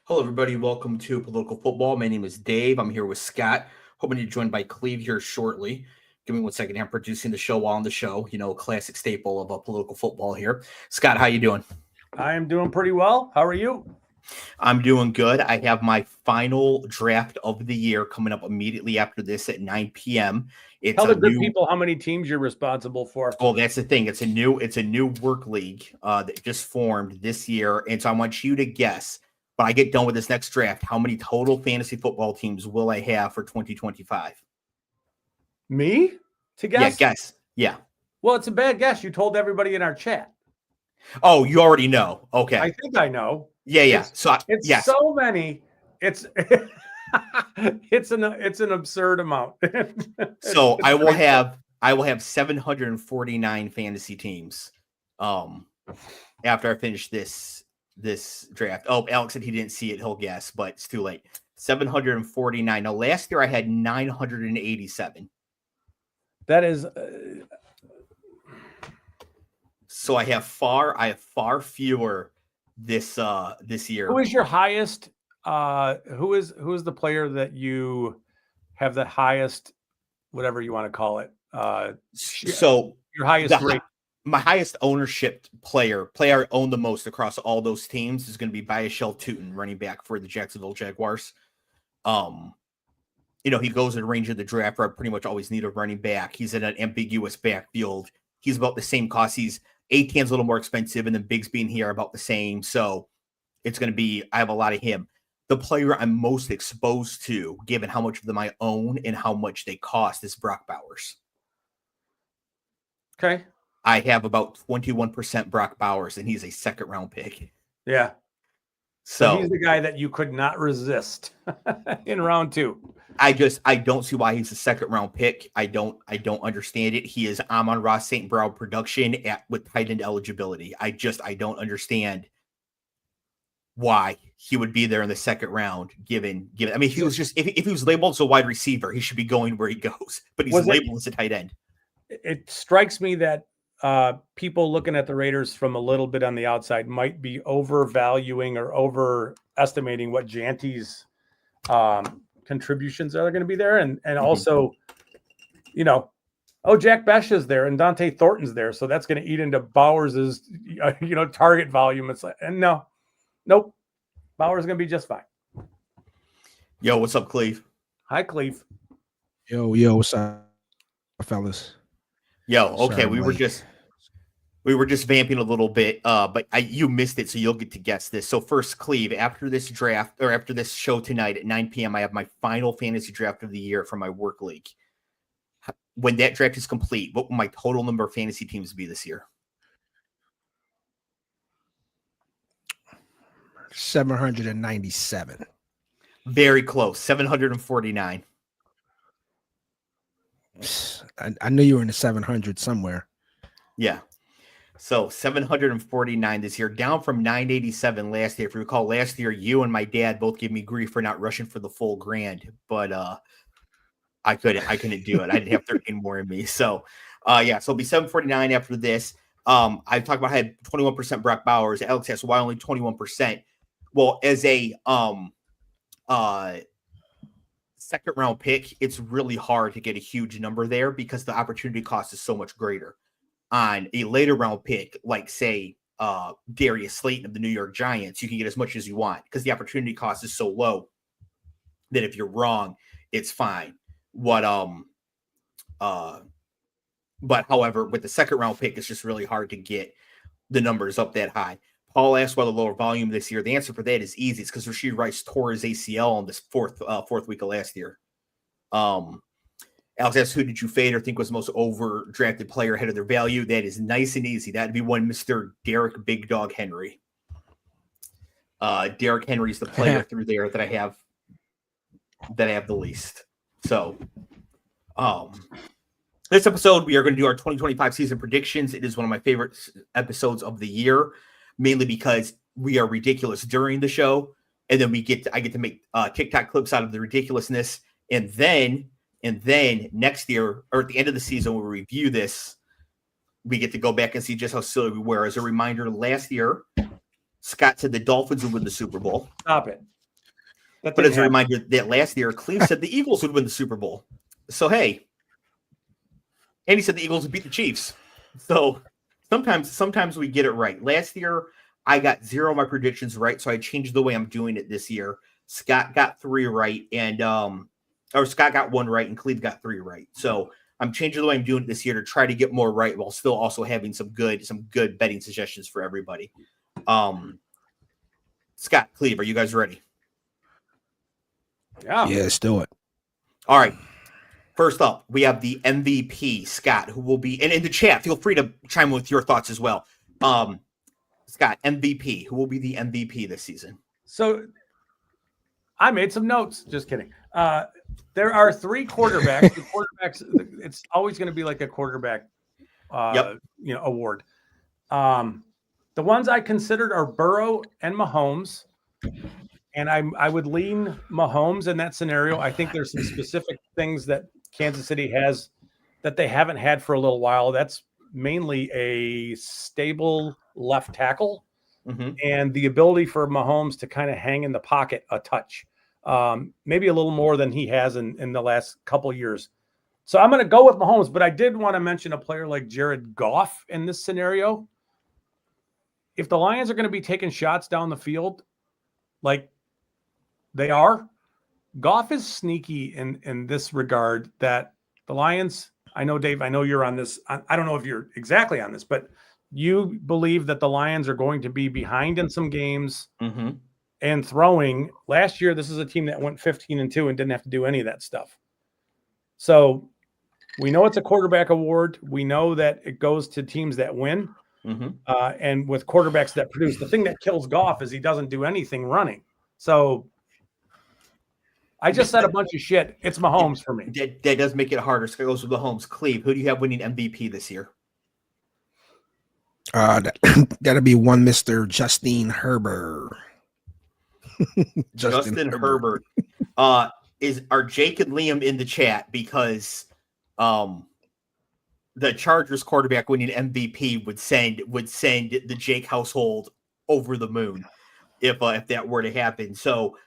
Hello, everybody. Welcome to Political Football. My name is Dave. I'm here with Scott. Hoping to be joined by Cleve here shortly. Give me 1 second. I'm producing the show while on the show. You know, a classic staple of political football here. Scott, how you doing? I am doing pretty well. How are you? I'm doing good. I have my final draft of the year coming up immediately after this at 9 p.m. It's Tell a the good new. people how many teams you're responsible for. Well, that's the thing. It's a new work league that just formed this year, and so I want you to guess. When I get done with this next draft, how many total fantasy football teams will I have for 2025? Me? To guess? Yeah, guess. Yeah. Well, it's a bad guess. You told everybody in our chat. Oh, you already know. Okay. I think I know. Yeah. It's yes. so many. It's it's an absurd amount. So I will have 749 fantasy teams after I finish this draft. Oh, Alex said he didn't see it. He'll guess, but it's too late. 749. Now, last year I had 987. That is. So I have far fewer this year. Who is your highest? Who is the player that you have the highest, whatever you want to call it? So your highest rate. My highest ownership player I own the most across all those teams is going to be Biashel Tootin, running back for the Jacksonville Jaguars. He goes in the range of the draft where I pretty much always need a running back. He's in an ambiguous backfield. He's about the same cost. He's Atan's a little more expensive, and then Bigsby and here are about the same. So it's going to be, I have a lot of him. The player I'm most exposed to, given how much of them I own and how much they cost, is Brock Bowers. Okay. I have about 21% Brock Bowers, and he's a second-round pick. Yeah. So he's the guy that you could not resist in round 2. I don't see why he's a second-round pick. I don't understand it. He is Amon-Ra St. Brown production with tight end eligibility. I don't understand why he would be there in the second round. Given, I mean, he was just if he was labeled as a wide receiver, he should be going where he goes. But he's labeled as a tight end. It strikes me that people looking at the Raiders from a little bit on the outside might be overvaluing or overestimating what Jante's contributions are going to be there. And also, Jack Besh is there and Dante Thornton's there. So that's going to eat into Bowers's, target volume. It's like, and nope. Bowers is going to be just fine. Yo, what's up, Cleve? Hi, Cleve. Yo, what's up, fellas? Yo, okay, we were just vamping a little bit, but you missed it, so you'll get to guess this. So first, Cleve, after this draft or after this show tonight at 9 p.m., I have my final fantasy draft of the year for my work league. When that draft is complete, what will my total number of fantasy teams be this year? 797. Very close. 749. I knew you were in the 700 somewhere. Yeah. So 749 this year, down from 987 last year. If you recall, last year, you and my dad both gave me grief for not rushing for the full grand, but I couldn't do it. I didn't have 13 more in me. So so it'll be 749 after this. I talked about I had 21% Brock Bowers. Alex asked why only 21%. Well, as a second round pick, it's really hard to get a huge number there because the opportunity cost is so much greater. On a later round pick, like say Darius Slayton of the New York Giants, you can get as much as you want because the opportunity cost is so low that if you're wrong, it's fine. But however, with the second round pick, it's just really hard to get the numbers up that high. Paul asked why the lower volume this year. The answer for that is easy. It's because Rashid Rice tore his ACL on this fourth week of last year. Alex asked, who did you fade or think was the most overdrafted player ahead of their value? That is nice and easy. That'd be one Mr. Derek Big Dog Henry. Derek Henry's the player through there that I have the least. So this episode, we are going to do our 2025 season predictions. It is one of my favorite episodes of the year, mainly because we are ridiculous during the show. And then I get to make TikTok clips out of the ridiculousness. And then next year, or at the end of the season, when we review this, we get to go back and see just how silly we were. As a reminder, last year, Scott said the Dolphins would win the Super Bowl. Stop it. But as a reminder, that last year, Clev said the Eagles would win the Super Bowl. So, hey. And he said the Eagles would beat the Chiefs. So, sometimes we get it right. Last year, I got 0 of my predictions right, so I changed the way I'm doing it this year. Scott got 3 right, and Scott got 1 right, and Clev got 3 right. So I'm changing the way I'm doing it this year to try to get more right while still also having some good betting suggestions for everybody. Scott, Clev, are you guys ready? Yeah, let's do it. All right. First up, we have the MVP, Scott, who will be, and in the chat, feel free to chime in with your thoughts as well. Scott, MVP, who will be the MVP this season? So I made some notes. Just kidding. There are 3 quarterbacks. The quarterbacks, it's always going to be like a quarterback, award. The ones I considered are Burrow and Mahomes. And I would lean Mahomes in that scenario. I think there's some specific things that Kansas City has that they haven't had for a little while. That's mainly a stable left tackle and the ability for Mahomes to kind of hang in the pocket a touch, maybe a little more than he has in the last couple of years. So I'm going to go with Mahomes, but I did want to mention a player like Jared Goff in this scenario. If the Lions are going to be taking shots down the field, like they are, Goff is sneaky in this regard that the Lions, I know, Dave, I know you're on this. I don't know if you're exactly on this, but you believe that the Lions are going to be behind in some games and throwing. Last year, this is a team that went 15-2 and didn't have to do any of that stuff. So we know it's a quarterback award. We know that it goes to teams that win and with quarterbacks that produce. The thing that kills Goff is he doesn't do anything running. So I just said a bunch of shit. It's Mahomes for me. That does make it harder. So it goes with Mahomes. Clev, who do you have winning MVP this year? That'll be one Mr. Justin Herbert. Justin Herbert. Are Jake and Liam in the chat? Because the Chargers quarterback winning MVP would send the Jake household over the moon if that were to happen. So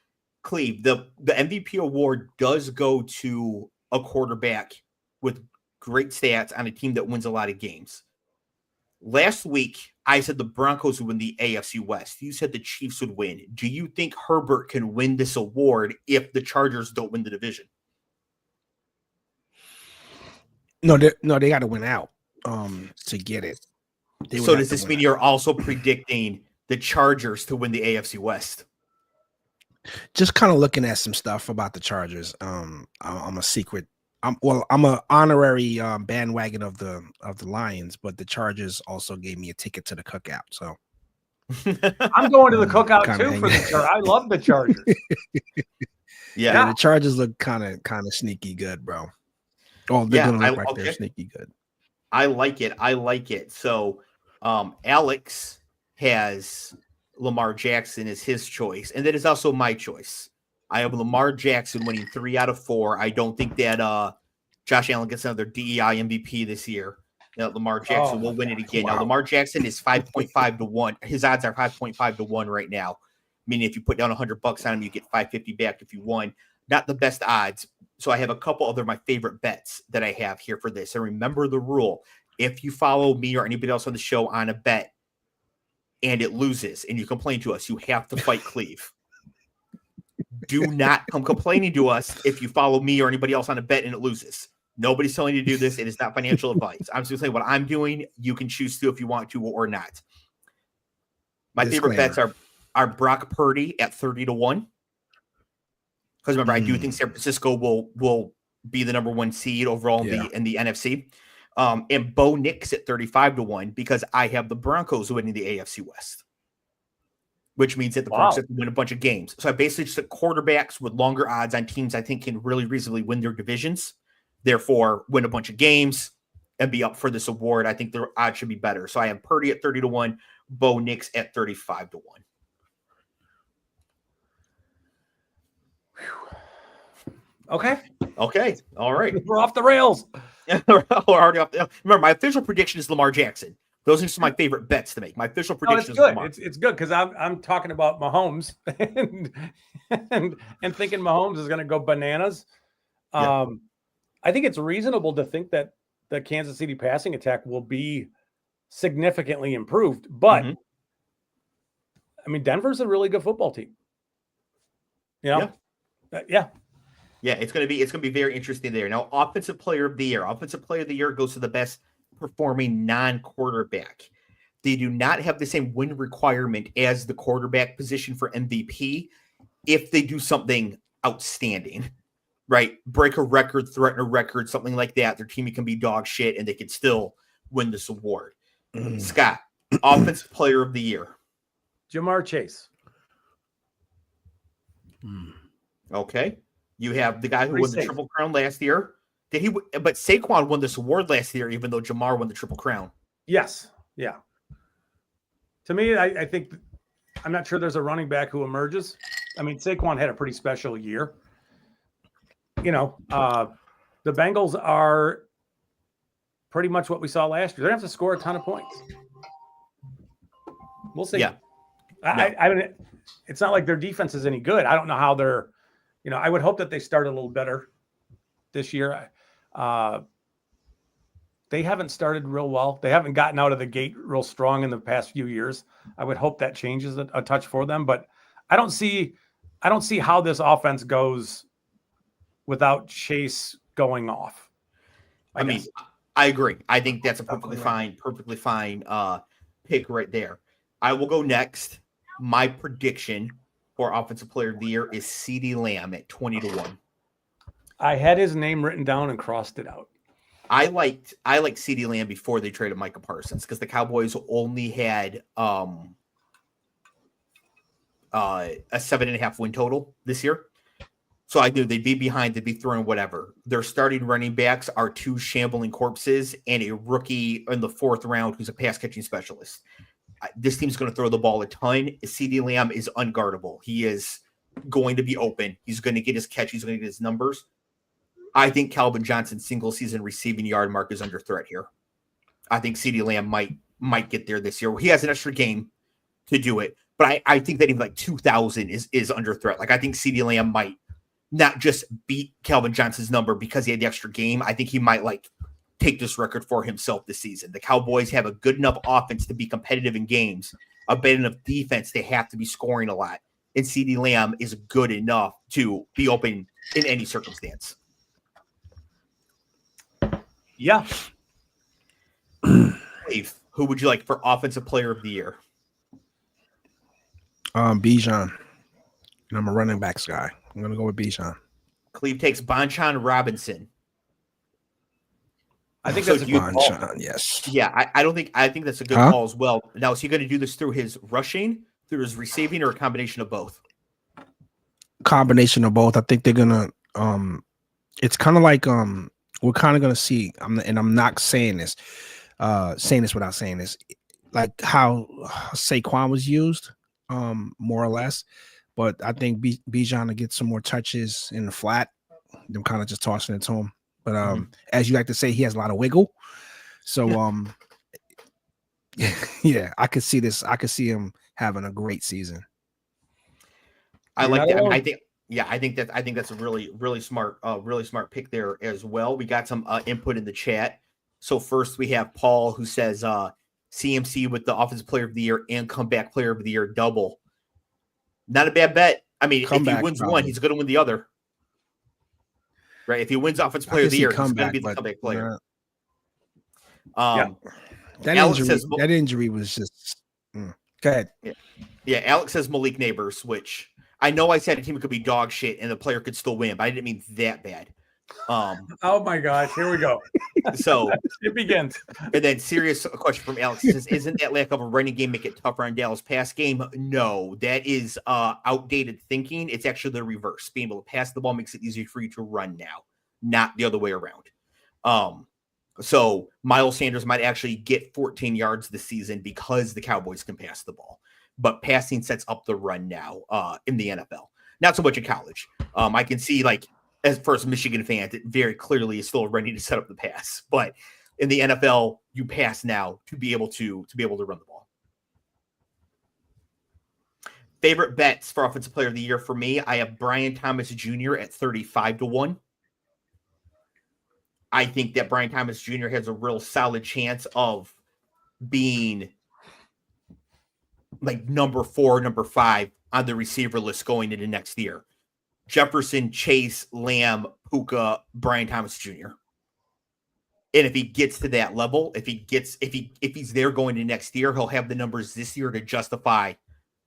Clev, the MVP award does go to a quarterback with great stats on a team that wins a lot of games. Last week, I said the Broncos would win the AFC West. You said the Chiefs would win. Do you think Herbert can win this award if the Chargers don't win the division? No, they got to win out to get it. So does this mean you're also predicting the Chargers to win the AFC West? Just kind of looking at some stuff about the Chargers. I'm an honorary bandwagon of the Lions, but the Chargers also gave me a ticket to the cookout. So I'm going to the cookout too for the Chargers. I love the Chargers. Yeah, the Chargers look kind of sneaky good, bro. Oh, they're gonna look like they're sneaky good. I like it. So Alex has Lamar Jackson as his choice, and that is also my choice. I have Lamar Jackson winning 3 out of 4. I don't think that Josh Allen gets another DEI MVP this year. Lamar Jackson will win it again. Wow. Now, Lamar Jackson is 5.5 to 1. His odds are 5.5 to 1 right now. Meaning if you put down $100 on him, you get $550 back if you won. Not the best odds. So I have a couple other my favorite bets that I have here for this. And remember the rule. If you follow me or anybody else on the show on a bet and it loses and you complain to us, you have to fight Clev. Do not come complaining to us if you follow me or anybody else on a bet and it loses. Nobody's telling you to do this. It is not financial advice. I'm just saying what I'm doing. You can choose to if you want to or not. My favorite bets are Brock Purdy at 30 to 1. Because remember, I do think San Francisco will be the number 1 seed overall in the NFC. And Bo Nix at 35 to 1 because I have the Broncos winning the AFC West. Which means that the Broncos have to win a bunch of games. So I basically just took quarterbacks with longer odds on teams I think can really reasonably win their divisions. Therefore, win a bunch of games and be up for this award. I think their odds should be better. So I have Purdy at 30 to 1, Bo Nix at 35 to 1. Okay. All right. We're off the rails. We're already off. Remember, my official prediction is Lamar Jackson. Those are just my favorite bets to make. My official predictions. No, it's good. It's good because I'm talking about Mahomes and thinking Mahomes is going to go bananas. I think it's reasonable to think that the Kansas City passing attack will be significantly improved, but I mean, Denver's a really good football team. Yeah. It's gonna be very interesting there. Now, offensive player of the year. Offensive player of the year goes to the best performing non-quarterback. They do not have the same win requirement as the quarterback position for MVP if they do something outstanding, right? Break a record, threaten a record, something like that. Their team can be dog shit and they can still win this award. Scott, offensive player of the year. Jamar Chase. Okay. You have the guy who won the Triple Crown last year. But Saquon won this award last year, even though Jamar won the Triple Crown. Yes. Yeah. To me, I think I'm not sure there's a running back who emerges. I mean, Saquon had a pretty special year. The Bengals are pretty much what we saw last year. They don't have to score a ton of points. We'll see. Yeah. I mean, it's not like their defense is any good. I don't know how they're, I would hope that they start a little better this year. They haven't started real well. They haven't gotten out of the gate real strong in the past few years. I would hope that changes a touch for them, but I don't see how this offense goes without Chase going off. I mean, I agree. I think that's a perfectly fine pick right there. I will go next. My prediction for offensive player of the year is CeeDee Lamb at 20-1. I had his name written down and crossed it out. I liked CeeDee Lamb before they traded Micah Parsons because the Cowboys only had a 7.5 win total this year. So I knew they'd be behind, they'd be throwing whatever. Their starting running backs are 2 shambling corpses and a rookie in the 4th round who's a pass catching specialist. This team's going to throw the ball a ton. CeeDee Lamb is unguardable. He is going to be open. He's going to get his catch. He's going to get his numbers. I think Calvin Johnson's single season receiving yard mark is under threat here. I think CeeDee Lamb might get there this year. He has an extra game to do it, but I think that even like 2,000 is under threat. Like I think CeeDee Lamb might not just beat Calvin Johnson's number because he had the extra game. I think he might take this record for himself this season. The Cowboys have a good enough offense to be competitive in games, a bad enough defense. They have to be scoring a lot. And CeeDee Lamb is good enough to be open in any circumstance. Yeah. Clev, who would you like for offensive player of the year? Bijan. And I'm a running backs guy. I'm going to go with Bijan. Clev takes Bijan Robinson. I think that's a good call. Yes. Yeah, I think that's a good call as well. Now, is he going to do this through his rushing, through his receiving, or a combination of both? Combination of both. I think they're gonna it's kind of like we're kind of gonna see, I'm not saying this without saying this, like how Saquon was used, more or less. But I think Bijan to get some more touches in the flat. Them kind of just tossing it to him. But as you like to say, he has a lot of wiggle. So yeah, I could see this. I could see him having a great season. I like that. I think that's a really smart pick there as well. We got some input in the chat. So first we have Paul who says CMC with the offensive player of the year and comeback player of the year double. Not a bad bet. I mean, if he wins one, he's going to win the other. Right? If he wins offensive player of the year, he's going to be the comeback player. That injury was just. Go ahead. Yeah, Alex says Malik Neighbors, which I know I said a team could be dog shit and the player could still win, but I didn't mean that bad. Oh my gosh, here we go. So it begins. And then serious question from Alex says, isn't that lack of a running game make it tougher on Dallas pass game? No, that is outdated thinking. It's actually the reverse. Being able to pass the ball makes it easier for you to run now, not the other way around. So Miles Sanders might actually get 14 yards this season because the Cowboys can pass the ball. But passing sets up the run now in the NFL. Not so much in college. I can see, like, as far as Michigan fan, it very clearly is still ready to set up the pass. But in the NFL, you pass now to be able to run the ball. Favorite bets for offensive player of the year for me, I have Brian Thomas Jr. at 35-1. I think that Brian Thomas Jr. has a real solid chance of being like number 4, number 5 on the receiver list going into next year. Jefferson, Chase, Lamb, Puka, Brian Thomas Jr. And if he gets to that level, if he's there going to next year, he'll have the numbers this year to justify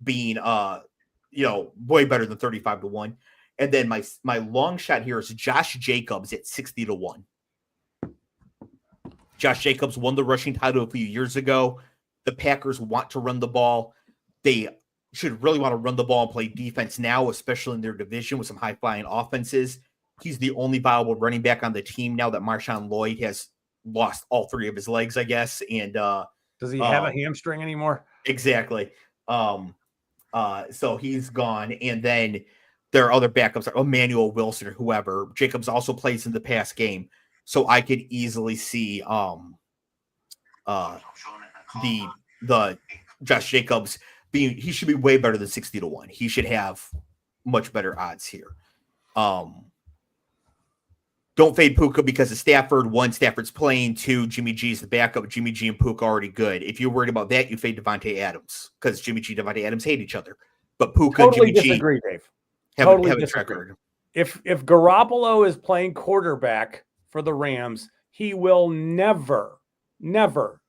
being way better than 35-1. And then my long shot here is Josh Jacobs at 60-1. Josh Jacobs won the rushing title a few years ago. The Packers want to run the ball. They should really want to run the ball and play defense now, especially in their division with some high-flying offenses. He's the only viable running back on the team now that Marshawn Lloyd has lost all 3 of his legs, I guess. And does he have a hamstring anymore? Exactly. So he's gone. And then there are other backups, like Emmanuel Wilson or whoever. Jacobs also plays in the pass game. So I could easily see the Josh Jacobs he should be way better than 60-1. He should have much better odds here. Don't fade Puka because of Stafford. 1, Stafford's playing. 2, Jimmy G's the backup. Jimmy G and Puka are already good. If you're worried about that, you fade Devontae Adams because Jimmy G and Devontae Adams hate each other. But Puka totally and Jimmy disagree, G Dave. have a track record. If Garoppolo is playing quarterback for the Rams, he will never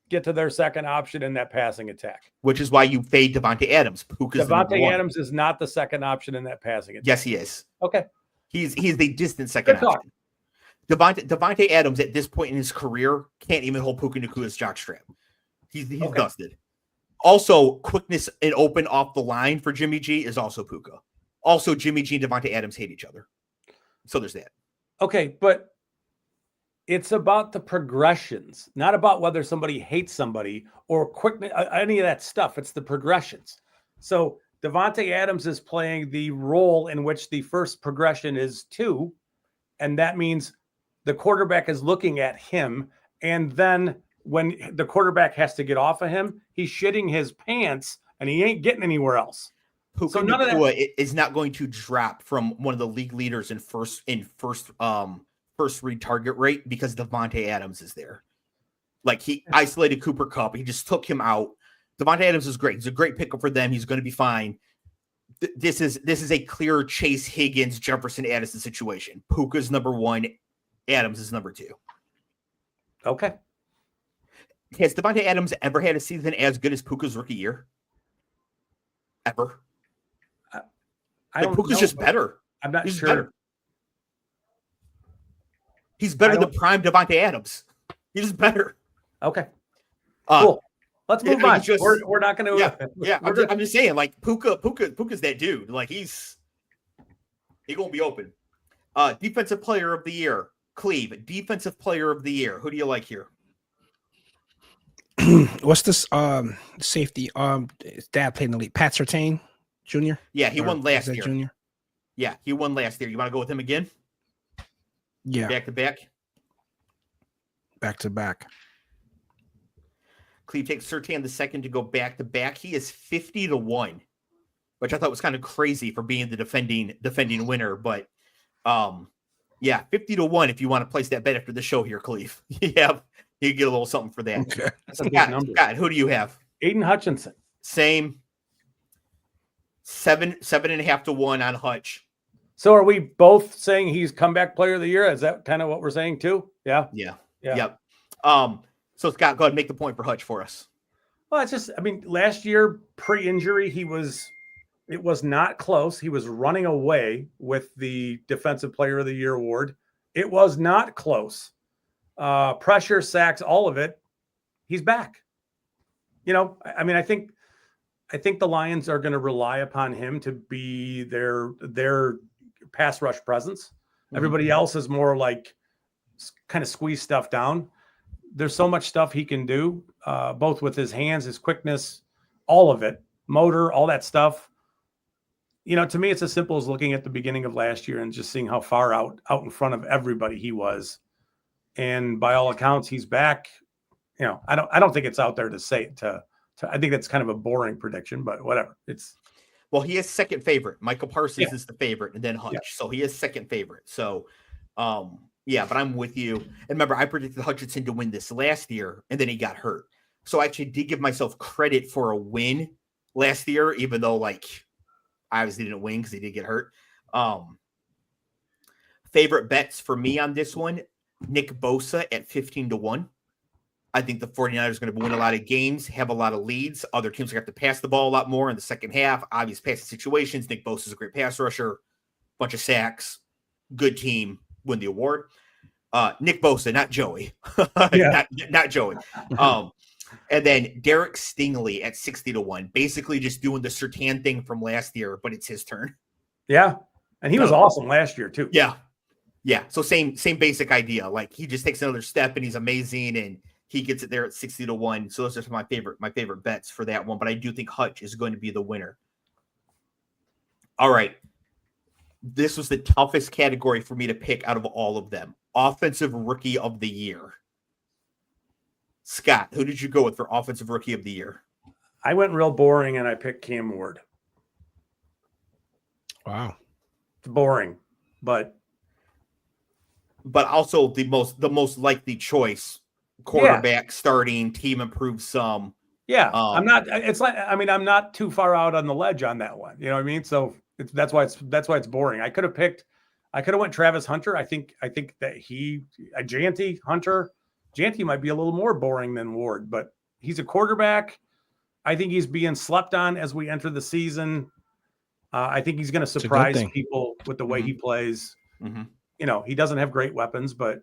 get to their second option in that passing attack. Which is why you fade Devontae Adams. Puka's Devontae Adams is not the second option in that passing attack. Yes, he is. Okay. He's the distant second option. Devontae Adams at this point in his career can't even hold Puka Nakua's jockstrap. He's dusted. Also, quickness and open off the line for Jimmy G is also Puka. Also, Jimmy G and Devontae Adams hate each other. So there's that. Okay, but it's about the progressions, not about whether somebody hates somebody or quickness, any of that stuff. It's the progressions. So Devontae Adams is playing the role in which the first progression is 2, and that means the quarterback is looking at him, and then when the quarterback has to get off of him, he's shitting his pants, and he ain't getting anywhere else. Puka Nakua is not going to drop from one of the league leaders in first read target rate because Devontae Adams is there. Like, he isolated Cooper Kupp. He just took him out. Devontae Adams is great. He's a great pickup for them. He's going to be fine. This is a clear Chase Higgins, Jefferson Addison situation. Puka's number 1. Adams is number 2. Okay. Has Devontae Adams ever had a season as good as Puka's rookie year? Ever? Puka's just better. I'm not sure. Better. He's better than prime Devontae Adams. He's just better. Okay. Cool. Let's move on. We're not going to. Yeah. I'm just saying, like, Puka's that dude. Like, he's going to be open. Defensive player of the year. Clev, defensive player of the year. Who do you like here? What's this safety? His dad played in the league. Pat Surtain Jr. Yeah, he won last year. Junior? Yeah, he won last year. You want to go with him again? Yeah. Back to back? Back to back. Clev takes Surtain the second to go back to back. He is 50-1, which I thought was kind of crazy for being the defending winner. But yeah, 50-1 if you want to place that bet after the show here, Clev. Yeah, you get a little something for that. Okay. That's a good number. Scott, who do you have? Aiden Hutchinson. Same. 7.5-1 on Hutch. So are we both saying he's comeback player of the year? Is that kind of what we're saying too? Yeah. Yep. So Scott, go ahead and make the point for Hutch for us. Well, it's just, last year pre-injury, it was not close. He was running away with the defensive player of the year award. It was not close. Pressure, sacks, all of it. He's back. I think the Lions are going to rely upon him to be their pass rush presence. Mm-hmm. Everybody else is more like kind of squeeze stuff down. There's so much stuff he can do, both with his hands, his quickness, all of it, motor, all that stuff. To me, it's as simple as looking at the beginning of last year and just seeing how far out in front of everybody he was. and by all accounts, he's back. You know, I don't think it's out there to say I think that's kind of a boring prediction, but whatever. Well, he is second favorite. Michael Parsons is the favorite, and then Hutch. Yeah. So he is second favorite. So, yeah, but I'm with you. And remember, I predicted Hutchinson to win this last year, and then he got hurt. So I actually did give myself credit for a win last year, even though, like, I obviously didn't win because he did get hurt. Favorite bets for me on this one, Nick Bosa at 15-1. I think the 49ers are going to win a lot of games, have a lot of leads. Other teams are going to have to pass the ball a lot more in the second half. Obvious passing situations. Nick Bosa is a great pass rusher. Bunch of sacks. Good team. Win the award. Nick Bosa, not Joey. not Joey. And then Derek Stingley at 60-1. Basically just doing the Surtain thing from last year, but it's his turn. Yeah. And he was awesome last year too. Yeah. Yeah. So same basic idea. Like he just takes another step and he's amazing and he gets it there at 60-1. So those are my favorite bets for that one. But I do think Hutch is going to be the winner. All right. This was the toughest category for me to pick out of all of them. Offensive Rookie of the Year. Scott, who did you go with for Offensive Rookie of the Year? I went real boring and I picked Cam Ward. Wow. It's boring, but also the most likely choice. Quarterback starting, team improved some. Yeah, I'm not too far out on the ledge on that one. You know what I mean? So that's why it's boring. I could have went Travis Hunter. I think that Janty might be a little more boring than Ward, but he's a quarterback. I think he's being slept on as we enter the season. I think he's going to surprise people with the way he plays. Mm-hmm. You know, he doesn't have great weapons, but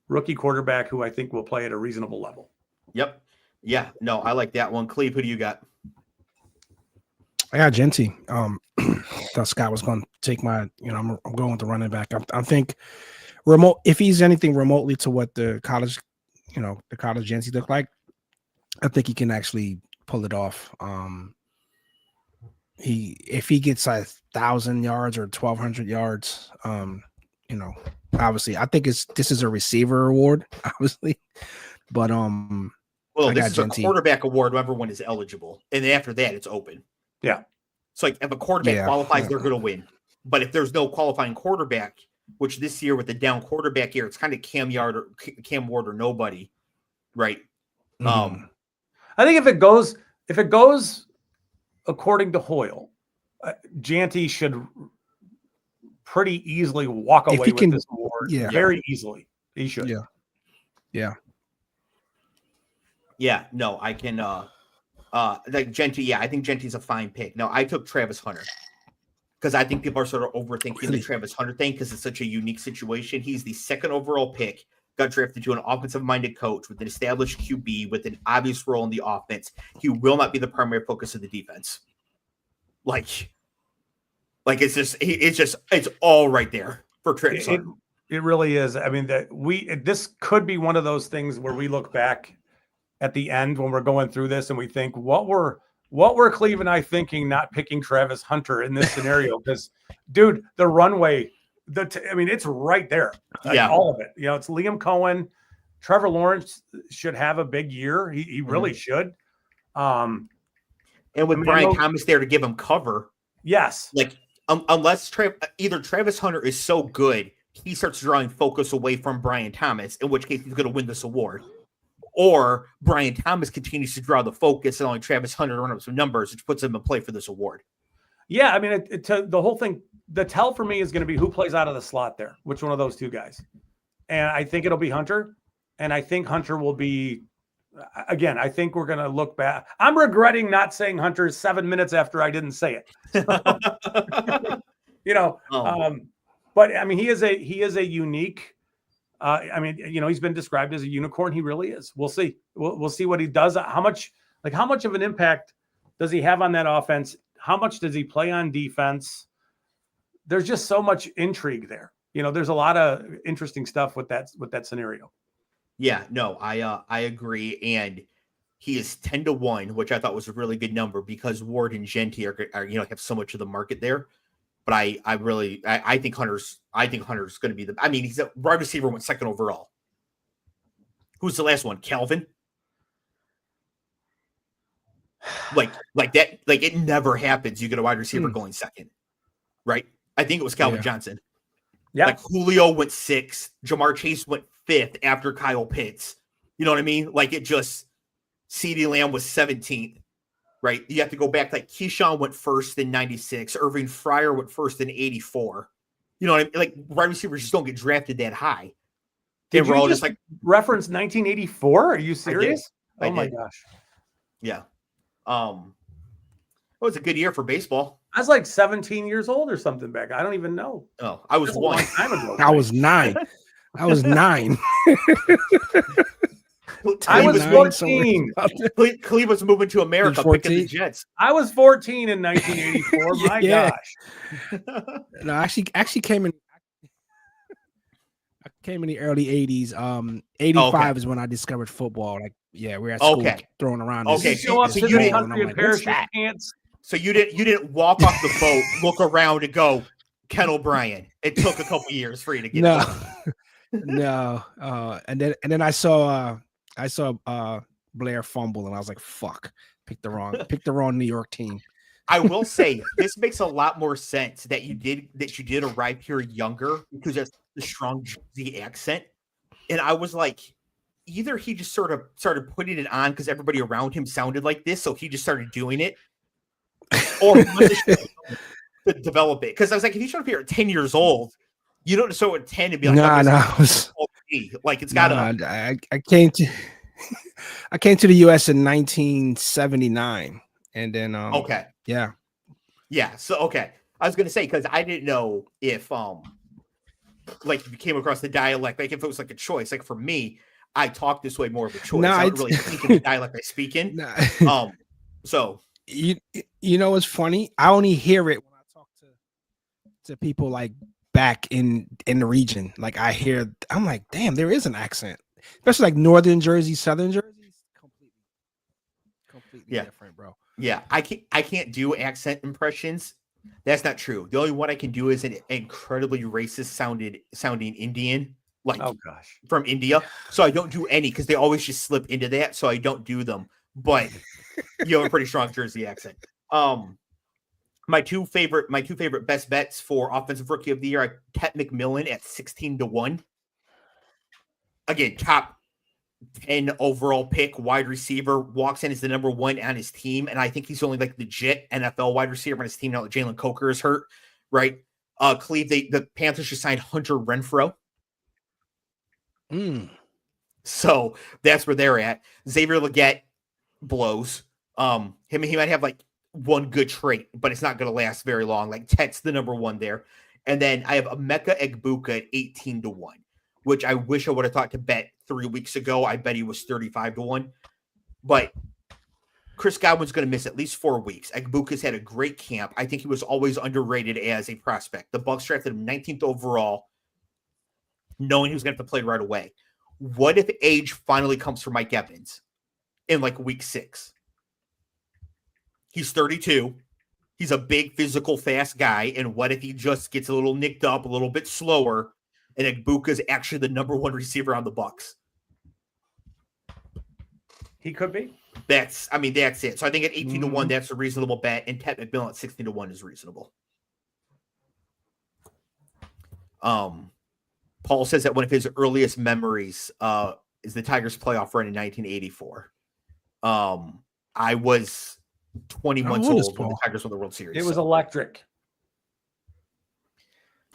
rookie quarterback who I think will play at a reasonable level. Yep. Yeah. No, I like that one. Cleve, who do you got? I got Genty. Thought Scott was going to take my. I'm going with the running back. I think remote. If he's anything remotely to what the college Genty looked like, I think he can actually pull it off. If he gets 1,000 yards or 1,200 yards, obviously I think this is a receiver award, obviously, but well, this is a quarterback award. Everyone is eligible, and then after that, it's open. Yeah. So like if a quarterback qualifies, they're going to win. But if there's no qualifying quarterback, which this year with the down quarterback here, it's kind of Cam Ward or nobody, right? Mm-hmm. I think if it goes according to Hoyle, Janty should pretty easily walk away with this award. Yeah, very easily. He should. Yeah. Yeah. No, I can. Like Genty. Yeah, I think Genty's a fine pick. No, I took Travis Hunter because I think people are sort of overthinking the Travis Hunter thing because it's such a unique situation. He's the second overall pick. Got drafted to an offensive-minded coach with an established QB with an obvious role in the offense. He will not be the primary focus of the defense. Like it's all right there for Travis Hunter. It really is. I mean, this could be one of those things where we look back at the end when we're going through this and we think, what were Cleve and I thinking not picking Travis Hunter in this scenario? Because, dude, the runway. It's right there. All of it. It's Liam Cohen. Trevor Lawrence should have a big year. He really should. And with Brian Thomas there to give him cover. Yes. Like, unless either Travis Hunter is so good, he starts drawing focus away from Brian Thomas, in which case he's going to win this award. Or Brian Thomas continues to draw the focus and only Travis Hunter to run up some numbers, which puts him in play for this award. Yeah, I mean, the whole thing, the tell for me is going to be who plays out of the slot there, which one of those two guys. And I think it'll be Hunter. And I think Hunter will be, again, I think we're going to look back. I'm regretting not saying Hunter 7 minutes after I didn't say it. But I mean, he is a unique, he's been described as a unicorn. He really is. We'll see. We'll see what he does. How much of an impact does he have on that offense? How much does he play on defense? There's just so much intrigue there. There's a lot of interesting stuff with that scenario. Yeah, no, I agree. And he is 10-1, which I thought was a really good number because Ward and Genty are have so much of the market there But I think Hunter's going to be I mean, he's a wide receiver, went second overall. Who's the last one? Calvin? Like that, like it never happens. You get a wide receiver going second, right? I think it was Calvin Johnson. Yeah. Like Julio went 6th. Jamar Chase went 5th after Kyle Pitts. You know what I mean? Like it just, CeeDee Lamb was 17th, right? You have to go back. Like Keyshawn went 1st in 96. Irving Fryer went 1st in 84. You know what I mean? Like wide receivers just don't get drafted that high. Did you just like reference 1984? Are you serious? I oh my did. Gosh. Yeah. It was a good year for baseball. I was like 17 years old or something back. I don't even know. Oh, I was 1 time ago. I was 9. I was 9. I was 14. Clev was moving to America, picking the Jets. I was 14 in 1984. My gosh. No, I actually came in. I came in the early 80s. 85 is when I discovered football. Like, yeah, we're at school throwing around. Okay, so you didn't So you didn't walk off the boat, look around, and go, Ken O'Brien. It took a couple years for you to get no. And then I saw Blair fumble, and I was like, "Fuck, picked the wrong New York team." I will say this makes a lot more sense that you did arrive here younger because of the strong Jersey accent, and I was like, either he just sort of started putting it on because everybody around him sounded like this, so he just started doing it, or to develop it. Because I was like, if you showed up here at 10 years old, you don't show at 10 and be like, like it's got to. I came to the U.S. in 1979, and then So I was gonna say because I didn't know if like if you came across the dialect, like if it was like a choice. Like for me, I talk this way more of a choice. I don't really speak in the dialect I speak in. So you know what's funny? I only hear it when I talk to people like back in the region. Like I'm like, damn, there is an accent, especially like Northern Jersey, Southern Jersey. Completely different, bro. Yeah, I can't do accent impressions. That's not true. The only one I can do is an incredibly racist sounding Indian, like from India. So I don't do any because they always just slip into that. So I don't do them. But you have a pretty strong Jersey accent. My two favorite best bets for offensive rookie of the year are Tet McMillan at 16-1. Again, top 10 overall pick, wide receiver, walks in as the number 1 on his team, and I think he's only like legit NFL wide receiver on his team now that Jalen Coker is hurt, right? Cleve, the Panthers just signed Hunter Renfrow. So that's where they're at. Xavier Legette blows. He might have like one good trait, but it's not going to last very long. Like Tet's the number 1 there. And then I have Emeka Egbuka at 18-1, which I wish I would have thought to bet 3 weeks ago. I bet he was 35-1. But Chris Godwin's going to miss at least 4 weeks. Egbuka's had a great camp. I think he was always underrated as a prospect. The Bucs drafted him 19th overall, knowing he was going to have to play right away. What if age finally comes for Mike Evans in like week 6? He's 32. He's a big, physical, fast guy. And what if he just gets a little nicked up, a little bit slower, and Egbuka is actually the number 1 receiver on the Bucs? He could be. That's it. So I think at 18-1, that's a reasonable bet, and Tet McMillan at 16-1 is reasonable. Paul says that one of his earliest memories is the Tigers playoff run in 1984. I was 20 months old when the Tigers won the World Series. It was electric.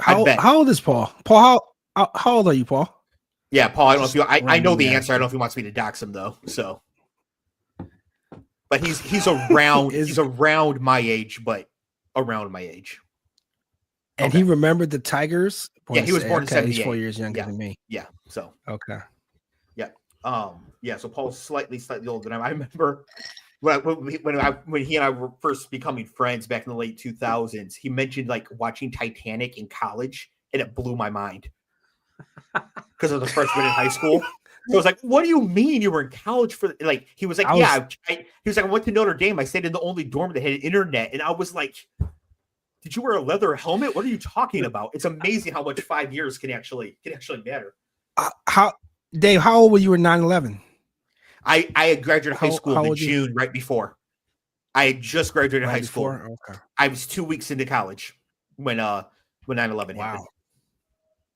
How old is Paul? Paul, how old are you, Paul? Yeah, Paul, I don't know if I know the answer. I don't know if he wants me to dox him though. So, but he's around he's around my age, but around my age. And he remembered the Tigers. Yeah, he was born in 78. He's 4 years younger than me. Yeah. So yeah. So Paul's slightly older than I remember when he and I were first becoming friends back in the late 2000s. He mentioned like watching Titanic in college, and it blew my mind because I was a freshman in high school. So I was like, "What do you mean you were in college for?" Like he was like, he was like, "I went to Notre Dame. I stayed in the only dorm that had internet," and I was like, Did you wear a leather helmet? What are you talking about? It's amazing how much 5 years can actually matter. Dave, how old were you in 9/11? I had graduated high school how in old you? June right before. I had just graduated high school. Okay. I was 2 weeks into college when 9/11 Wow. happened.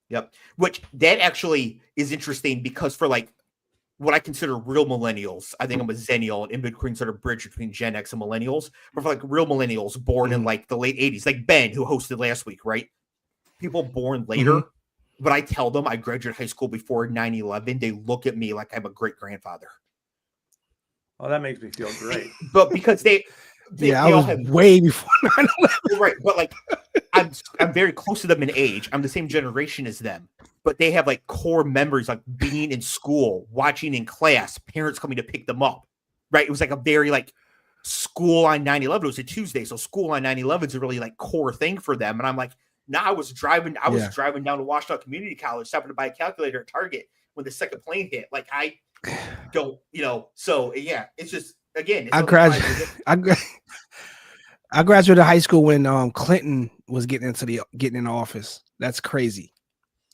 Yep. Which that actually is interesting because for like what I consider real millennials, I think I'm a Zennial and in between sort of bridge between Gen X and millennials. But for like real millennials born in like the late 80s, like Ben, who hosted last week, right? People born later. But I tell them I graduated high school before 9/11, they look at me like I'm a great grandfather. Oh, that makes me feel great. But because they I was way before 9/11. Right, but like I'm very close to them in age. I'm the same generation as them, but they have like core memories, like being in school, watching in class, parents coming to pick them up. Right, it was like a very like school on 9/11. It was a Tuesday, so school on 9/11 is a really like core thing for them. And I'm like, I was driving down to Washington Community College, stopping to buy a calculator at Target when the second plane hit. Like I don't, so yeah, it's just again. I graduated high school when Clinton was getting in office. That's crazy.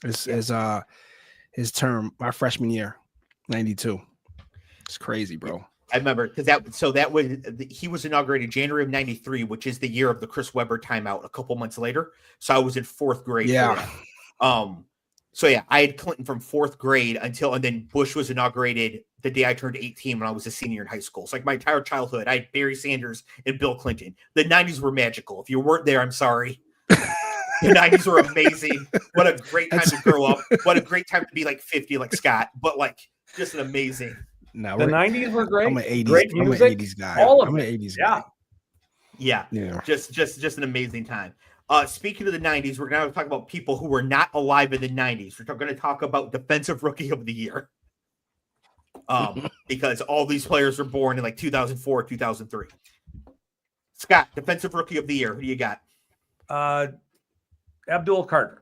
His term, my freshman year, 92. It's crazy, bro. I remember because he was inaugurated January of 93, which is the year of the Chris Webber timeout a couple months later. So I was in fourth grade. Yeah. So yeah, I had Clinton from fourth grade and then Bush was inaugurated the day I turned 18 when I was a senior in high school. So like my entire childhood, I had Barry Sanders and Bill Clinton. The 90s were magical. If you weren't there, I'm sorry. The 90s were amazing. What a great time to grow up. What a great time to be like 50 like Scott. But like just an amazing. No, the 90s were great. I'm an 80s, great music. I'm an 80s guy. All of I'm it. an 80s guy. Yeah. Just an amazing time. Speaking of the 90s, we're going to talk about people who were not alive in the 90s. We're going to talk about Defensive Rookie of the Year. Because all these players were born in like 2004, 2003. Scott, Defensive Rookie of the Year. Who do you got? Abdul Carter.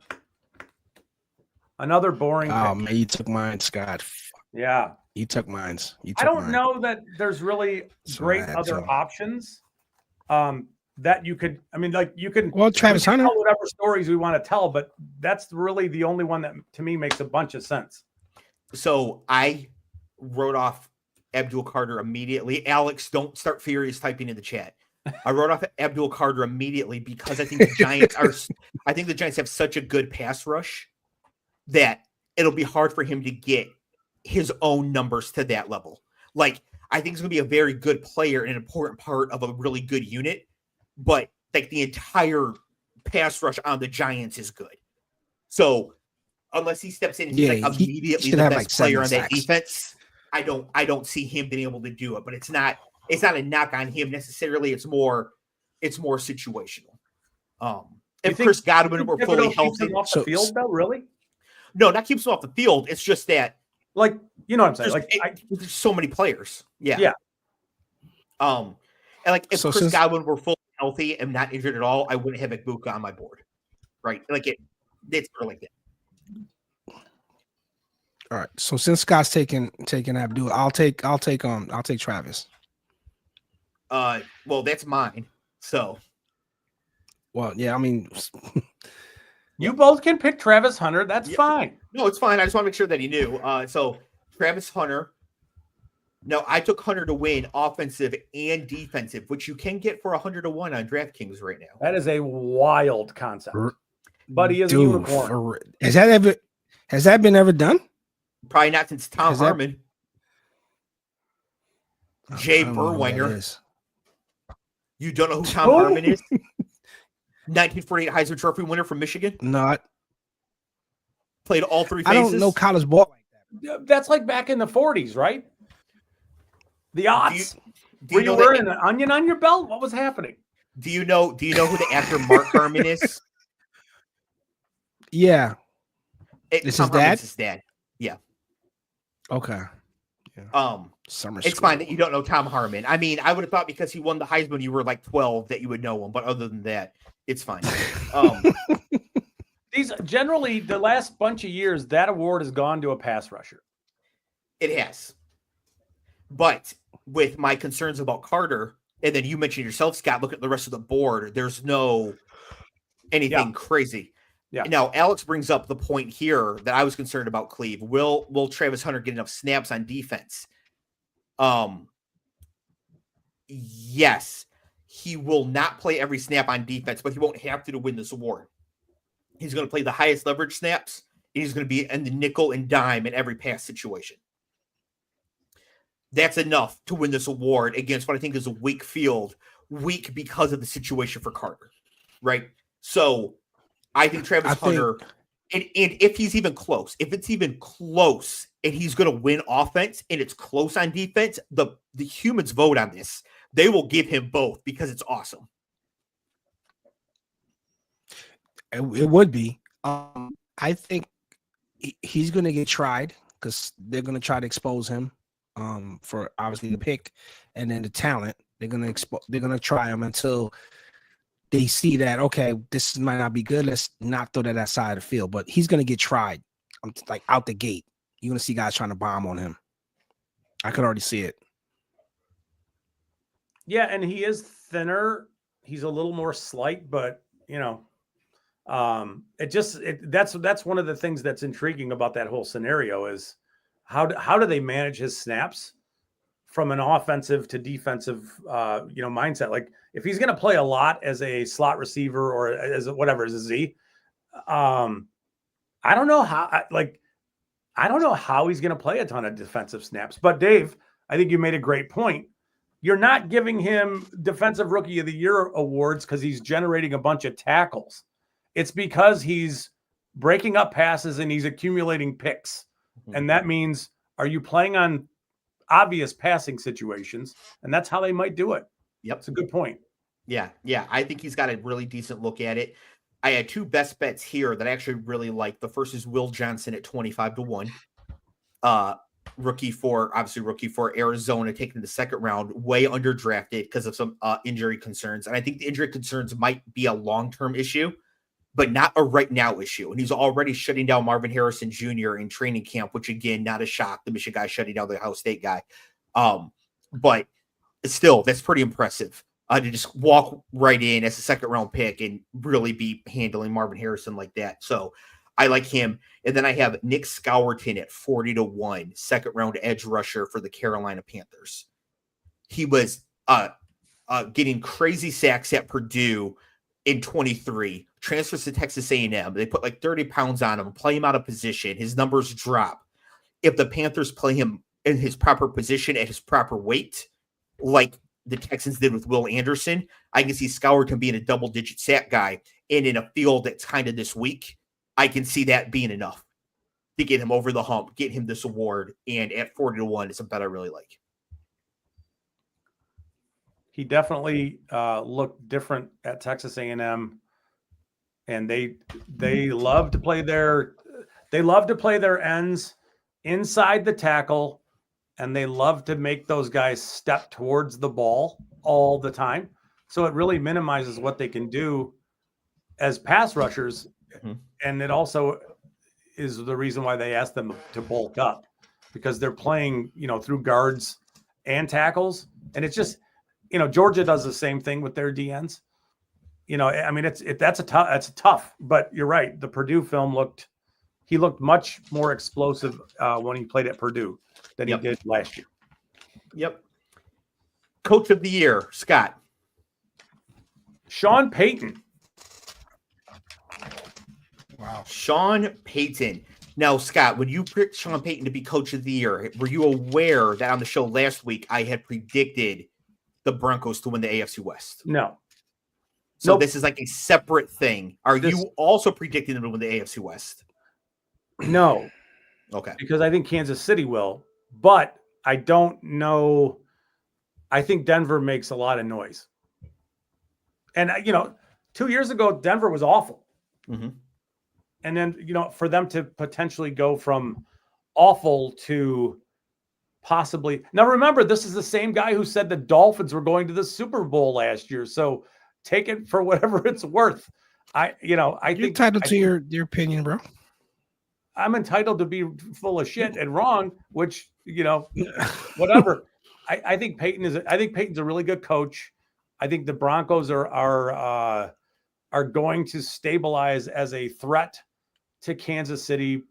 Another boring pick. Man, you took mine, Scott. Yeah. You took mine. I don't know that there's really great other options. That you could, you can. Well, Travis Hunter. Tell whatever stories we want to tell, but that's really the only one that to me makes a bunch of sense. So I wrote off Abdul Carter immediately. Alex, don't start furious typing in the chat. I wrote off Abdul Carter immediately because I think the Giants I think the Giants have such a good pass rush that it'll be hard for him to get his own numbers to that level. Like, I think he's going to be a very good player and an important part of a really good unit, but like the entire pass rush on the Giants is good. So unless he steps in and he's immediately the best player on that defense, I don't see him being able to do it. But it's not a knock on him necessarily. It's more situational. If Chris Godwin were fully healthy, off the field though, really? No, not keeps him off the field. It's just that, like, you know what I'm saying? There's so many players. Yeah. Yeah. And like if Chris Godwin were fully healthy and not injured at all, I wouldn't have Ibuka on my board. Right. Like it's like that. All right. So since Scott's taking Abdul, I'll take Travis. Well, that's mine. So. Well, yeah, you both can pick Travis Hunter. That's fine. No, it's fine. I just want to make sure that he knew. So Travis Hunter. No, I took Hunter to win offensive and defensive, which you can get for 100 to 1 on DraftKings right now. That is a wild concept. But he is a unicorn. Has that been ever done? Probably not since Tom Harmon. Jay Berwanger. You don't know who Tom Harmon is? 1948 Heisman Trophy winner from Michigan. Not. Played all three phases. I don't know college ball like that. That's like back in the 40s, right? The odds. Were you wearing an onion on your belt? What was happening? Do you know who the actor Mark Harmon is? Yeah. It's his dad? His dad. Yeah. Okay. Yeah. Summer it's school. fine that you don't know Tom Harmon. I mean, I would have thought because he won the Heisman when you were like 12 that you would know him, but other than that, it's fine. These generally the last bunch of years, that award has gone to a pass rusher. It has. But with my concerns about Carter, and then you mentioned yourself, Scott, look at the rest of the board. There's no anything crazy. Yeah. Now, Alex brings up the point here that I was concerned about, Cleve. Will Travis Hunter get enough snaps on defense? Yes. He will not play every snap on defense, but he won't have to win this award. He's going to play the highest leverage snaps, and he's going to be in the nickel and dime in every pass situation. That's enough to win this award against what I think is a weak field, weak because of the situation for Carter, right? So I think Travis Hunter, and if he's even close, if it's even close and he's going to win offense and it's close on defense, the humans vote on this. They will give him both because it's awesome. It would be. I think he's going to get tried because they're going to try to expose him for obviously the pick and then the talent. They're going to try him until they see that, okay, this might not be good. Let's not throw that side of the field. But he's going to get tried like out the gate. You're going to see guys trying to bomb on him. I could already see it. Yeah, and he is thinner. He's a little more slight, but that's one of the things that's intriguing about that whole scenario is how do they manage his snaps from an offensive to defensive mindset. Like if he's going to play a lot as a slot receiver or as a Z, I don't know how he's going to play a ton of defensive snaps. But Dave, I think you made a great point. You're not giving him Defensive Rookie of the Year awards because he's generating a bunch of tackles. It's because he's breaking up passes and he's accumulating picks. Mm-hmm. And that means, are you playing on obvious passing situations? And that's how they might do it. Yep. It's a good point. Yeah. I think he's got a really decent look at it. I had two best bets here that I actually really like. The first is Will Johnson at 25-1. Rookie for Arizona, taken in the second round, way underdrafted because of some injury concerns. And I think the injury concerns might be a long-term issue, but not a right now issue. And he's already shutting down Marvin Harrison Jr. in training camp, which again, not a shock. The Michigan guy shutting down the Ohio State guy. But still, that's pretty impressive to just walk right in as a second round pick and really be handling Marvin Harrison like that. So I like him. And then I have Nick Scourton at 40-1, second round edge rusher for the Carolina Panthers. He was getting crazy sacks at Purdue in 23, transfers to Texas A&M. They put like 30 pounds on him, play him out of position. His numbers drop. If the Panthers play him in his proper position at his proper weight, like the Texans did with Will Anderson, I can see Scourton being a double-digit sack guy. And in a field that's kind of this weak, I can see that being enough to get him over the hump, get him this award. And at 40-1, it's a bet I really like. He definitely looked different at Texas A&M, and they love to play their ends inside the tackle, and they love to make those guys step towards the ball all the time. So it really minimizes what they can do as pass rushers. Mm-hmm. And it also is the reason why they ask them to bulk up, because they're playing, through guards and tackles. And it's just, Georgia does the same thing with their DNs. That's tough, but you're right. The Purdue film looked much more explosive when he played at Purdue than he did last year. Yep. Coach of the Year, Scott. Sean Payton. Wow. Sean Payton. Now, Scott, when you picked Sean Payton to be Coach of the Year, were you aware that on the show last week I had predicted the Broncos to win the AFC West? No. So This is like a separate thing. Are you also predicting them to win the AFC West? No. Okay. Because I think Kansas City will, but I don't know. I think Denver makes a lot of noise. And, 2 years ago, Denver was awful. Mm-hmm. And then, for them to potentially go from awful to possibly. Now, remember, this is the same guy who said the Dolphins were going to the Super Bowl last year. So take it for whatever it's worth. You're entitled to your opinion, bro. I'm entitled to be full of shit and wrong, which, whatever. I think Payton's a really good coach. I think the Broncos are are going to stabilize as a threat to Kansas City,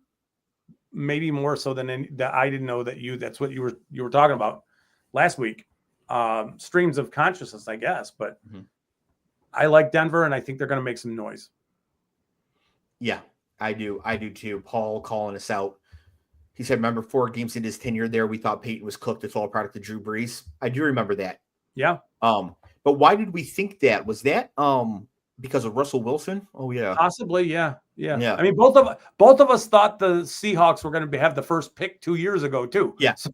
maybe more so than that. I didn't know that's what you were talking about last week. Streams of consciousness, I guess, but I like Denver, and I think they're going to make some noise. Yeah, I do too. Paul calling us out. He said, remember 4 games into his tenure there, we thought Peyton was cooked. It's all a product of Drew Brees. I do remember that. Yeah. But why did we think that? Was that because of Russell Wilson? Oh yeah. Possibly, yeah. I mean, both of us thought the Seahawks were going to have the first pick 2 years ago too. Yeah. So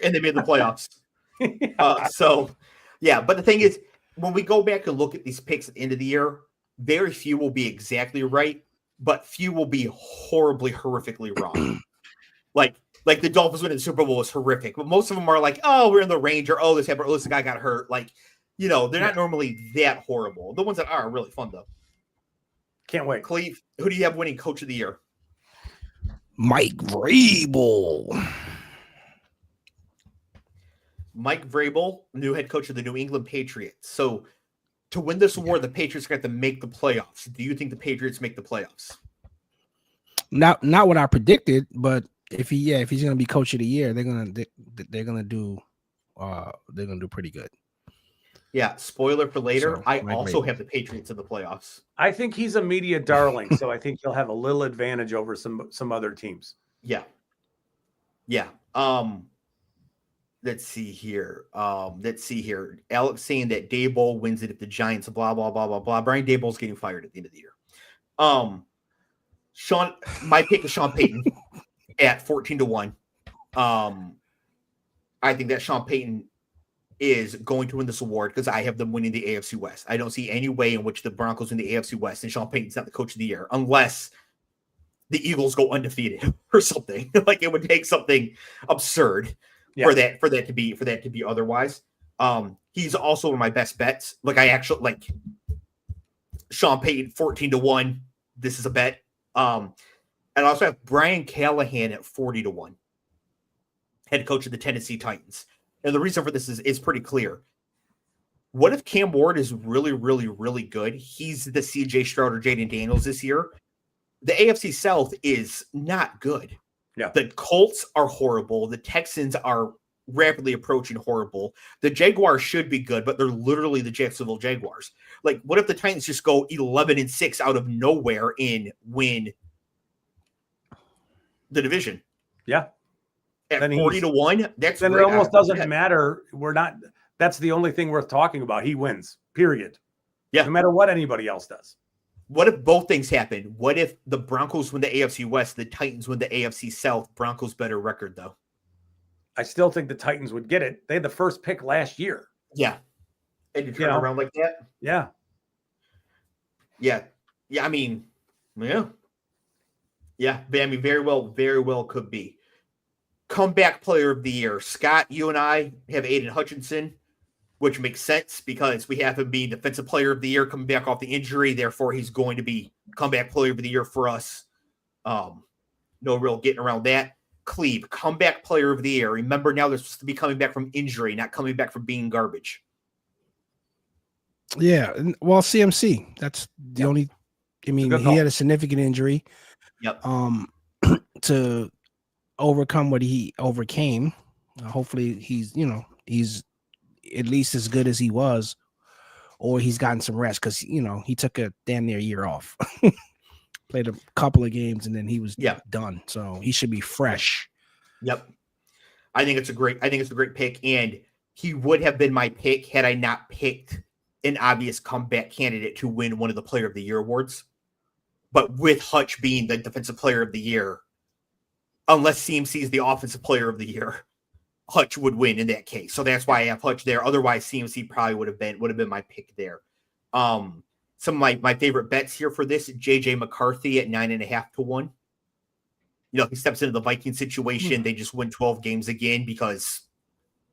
and they made the playoffs. But the thing is, when we go back and look at these picks at the end of the year, very few will be exactly right, but few will be horribly, horrifically wrong. like the Dolphins winning the Super Bowl was horrific, but most of them are like, oh, we're in the range, or oh, this happened, or this guy got hurt. Like, they're not normally that horrible. The ones that are really fun though. Can't wait. Clev, who do you have winning Coach of the Year? Mike Vrabel. Mike Vrabel, new head coach of the New England Patriots. So to win this award, the Patriots got to make the playoffs. Do you think the Patriots make the playoffs? Not what I predicted, but if he's going to be Coach of the Year, they're going to do pretty good. Yeah, spoiler for later. So, I also have the Patriots in the playoffs. I think he's a media darling, so I think he'll have a little advantage over some other teams. Yeah. Let's see here. Alex saying that Daboll wins it if the Giants, blah, blah, blah, blah, blah. Brian Daboll's getting fired at the end of the year. My pick is Sean Payton at 14-1. I think that Sean Payton is going to win this award because I have them winning the AFC West. I don't see any way in which the Broncos win the AFC West and Sean Payton's not the Coach of the Year unless the Eagles go undefeated or something. Like it would take something absurd for that to be otherwise. He's also one of my best bets. Like I actually like Sean Payton 14-1. This is a bet. And I also have Brian Callahan at 40-1, head coach of the Tennessee Titans. And the reason for this is pretty clear. What if Cam Ward is really, really, really good? He's the CJ Stroud or Jaden Daniels this year. The AFC South is not good. Yeah. The Colts are horrible. The Texans are rapidly approaching horrible. The Jaguars should be good, but they're literally the Jacksonville Jaguars. Like, what if the Titans just go 11-6 out of nowhere and win the division? Yeah. At 40-1, that's then great. It almost doesn't matter. That's the only thing worth talking about. He wins, period. Yeah. No matter what anybody else does. What if both things happen? What if the Broncos win the AFC West, the Titans win the AFC South? Broncos better record, though. I still think the Titans would get it. They had the first pick last year. Yeah. And you turn around like that? Yeah. Yeah. Yeah, I mean, yeah. Yeah, I mean, very well could be. Comeback player of the year. Scott, you and I have Aiden Hutchinson, which makes sense because we have him being defensive player of the year coming back off the injury. Therefore, he's going to be comeback player of the year for us. No real getting around that. Clev, comeback player of the year. Remember, now they're supposed to be coming back from injury, not coming back from being garbage. Yeah, well, CMC. That's the only. I mean, he had a significant injury. Yep. To overcome what he overcame. Hopefully, he's at least as good as he was, or he's gotten some rest because he took a damn near year off. Played a couple of games and then he was done. So he should be fresh. Yep. I think it's a great pick, and he would have been my pick had I not picked an obvious comeback candidate to win one of the Player of the Year awards. But with Hutch being the Defensive Player of the Year, unless CMC is the Offensive Player of the Year, Hutch would win in that case. So that's why I have Hutch there. Otherwise, CMC probably would have been my pick there. Some of my favorite bets here for this: JJ McCarthy at 9.5-1. He steps into the Viking situation. They just win 12 games again because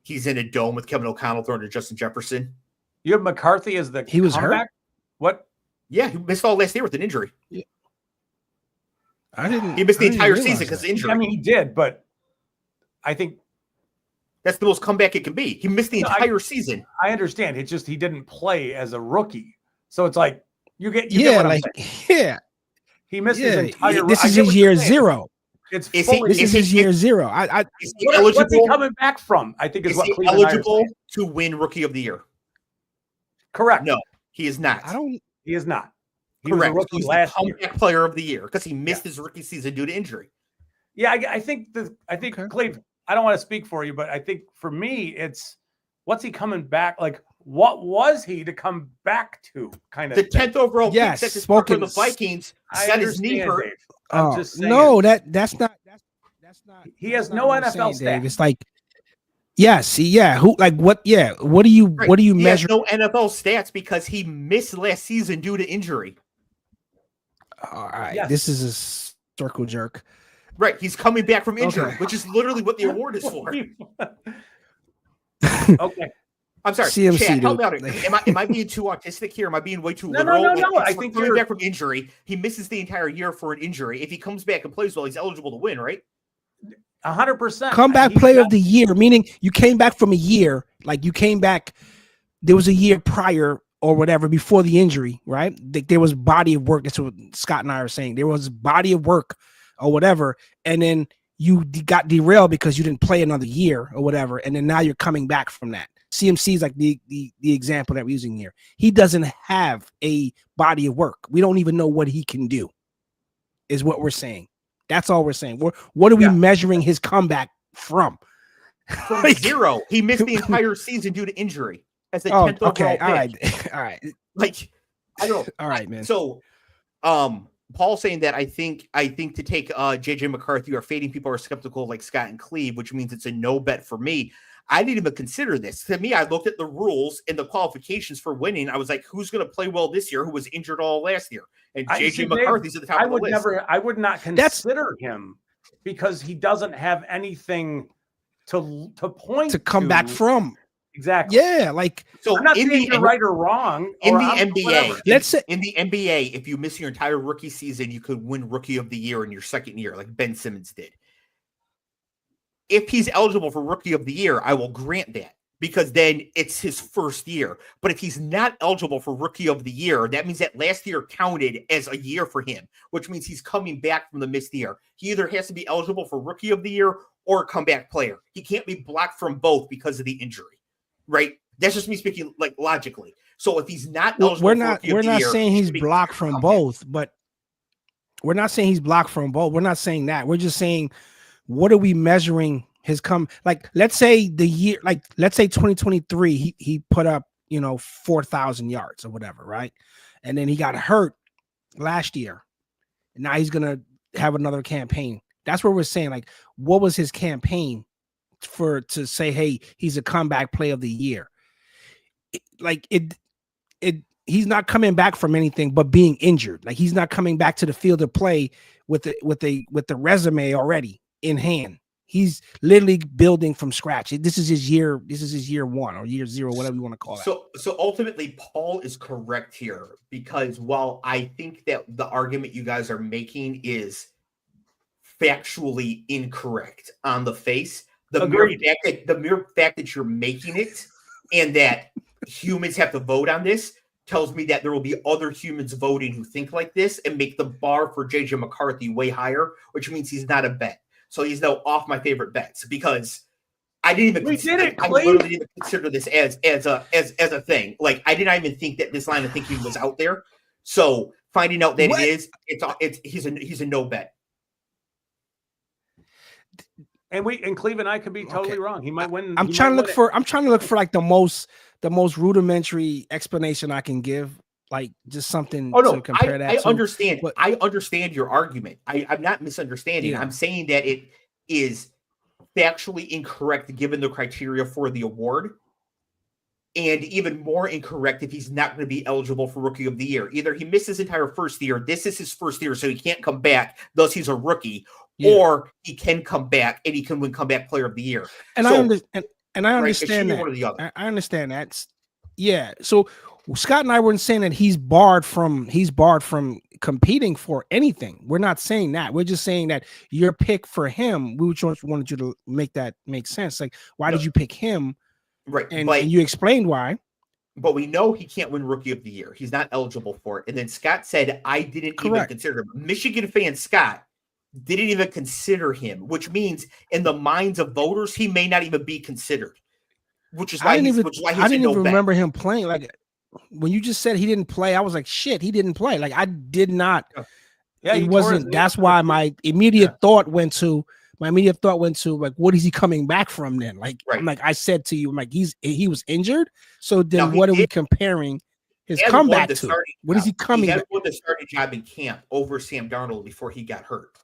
he's in a dome with Kevin O'Connell throwing to Justin Jefferson. You have McCarthy as he was comeback? hurt. What? Yeah, he missed all last year with an injury. Yeah. He missed the entire season because of injury. I mean, he did, but I think that's the most comeback it can be. He missed the entire season. I understand. It's just he didn't play as a rookie. So it's like You get what I'm saying. He missed his entire. This is his year 0. It's this is his year 0. What's he coming back from? I think is what Clev eligible to win Rookie of the Year. Correct. No, he is not. He is not. He Correct. was a rookie last year. Player of the Year because he missed his rookie season due to injury. Yeah, I think Clev. I don't want to speak for you, but I think for me, it's what's he coming back? Like, what was he to come back to? Kind of the 10th overall pick set for the Vikings. Set his knee hurt. I'm just saying. No, that's not. He has no NFL stats. Dave. It's like, yes, yeah. Who like what? Yeah. What do you measure? No NFL stats because he missed last season due to injury. All right, yes. This is a circle jerk. Right, he's coming back from injury, which is literally what the award is for. Okay. I'm sorry, CMC, Chad, help me out. Am I being too autistic here? Am I being way too literal? No. I think coming back from injury. He misses the entire year for an injury. If he comes back and plays well, he's eligible to win, right? 100%. Comeback player of the year, meaning you came back from a year, like you came back. There was a year prior or whatever before the injury, right? There was body of work. That's what Scott and I are saying. There was body of work or whatever, and then you got derailed because you didn't play another year or whatever, and then now you're coming back from that. CMC is like the example that we're using here. He doesn't have a body of work. We don't even know what he can do, is what we're saying. That's all we're saying. What are we measuring his comeback from? From like, 0. He missed the entire season due to injury as the 10th overall pick. All right. Like, I don't know. All right, man. So, Paul saying that I think to take JJ McCarthy or fading people are skeptical like Scott and Clev, which means it's a no bet for me. I didn't even consider this. To me, I looked at the rules and the qualifications for winning. I was like, who's going to play well this year who was injured all last year? And JJ McCarthy's at the top of the list. I would not consider him because he doesn't have anything to point to come back from. Exactly. Yeah, like so. I'm not saying you're right or wrong. In the NBA, let's say in the NBA, if you miss your entire rookie season, you could win Rookie of the Year in your second year, like Ben Simmons did. If he's eligible for Rookie of the Year, I will grant that because then it's his first year. But if he's not eligible for Rookie of the Year, that means that last year counted as a year for him, which means he's coming back from the missed year. He either has to be eligible for Rookie of the Year or a comeback player. He can't be blocked from both because of the injury, right? That's just me speaking like logically. So if he's not eligible we're not saying he's blocked from both, but we're not saying he's blocked from both. We're not saying that. We're just saying, what are we measuring his like, let's say the year, like, let's say 2023, he put up, 4,000 yards or whatever. Right. And then he got hurt last year. And now he's going to have another campaign. That's what we're saying. Like, what was his campaign to say, hey, he's a comeback play of the year? He's not coming back from anything but being injured. Like, he's not coming back to the field of play with the resume already in hand. He's literally building from scratch. This is his year 1 or year 0, whatever you want to call it. So ultimately, Paul is correct here because while I think that the argument you guys are making is factually incorrect on the face, the mere fact that you're making it and that humans have to vote on this tells me that there will be other humans voting who think like this and make the bar for JJ McCarthy way higher, which means he's not a bet. So he's now off my favorite bets because I didn't even I literally didn't consider this as a thing. Like, I didn't even think that this line of thinking was out there. So finding out that he's a no bet. And Clev and I could be totally wrong. He might win. I'm trying to look for like the most rudimentary explanation I can give. Like, just something to compare that to. Understand. But I understand your argument. I'm not misunderstanding. Yeah. I'm saying that it is factually incorrect given the criteria for the award, and even more incorrect if he's not going to be eligible for Rookie of the Year. Either he missed his entire first year, this is his first year, so he can't come back, thus he's a rookie, or he can come back and he can win Comeback Player of the Year. And I understand that. One or the other. I understand that. Yeah. So Scott and I weren't saying that he's barred from competing for anything. We're not saying that. We're just saying that your pick for him, we just wanted you to make that make sense. Like, why did you pick him? Right. And you explained why. but we know he can't win Rookie of the Year. He's not eligible for it. And then Scott said, I didn't even consider him. Michigan fan Scott didn't even consider him, which means in the minds of voters, he may not even be considered. Which is why I didn't even remember him playing. Like when you just said he didn't play, I was like, shit, he didn't play. Like I did not. Yeah, it wasn't. That's why my immediate thought went to like, what is he coming back from then? Like I'm like I said to you, I'm like he was injured. So then what are we comparing his comeback to? What is he coming? He had won the starting job in camp over Sam Darnold before he got hurt.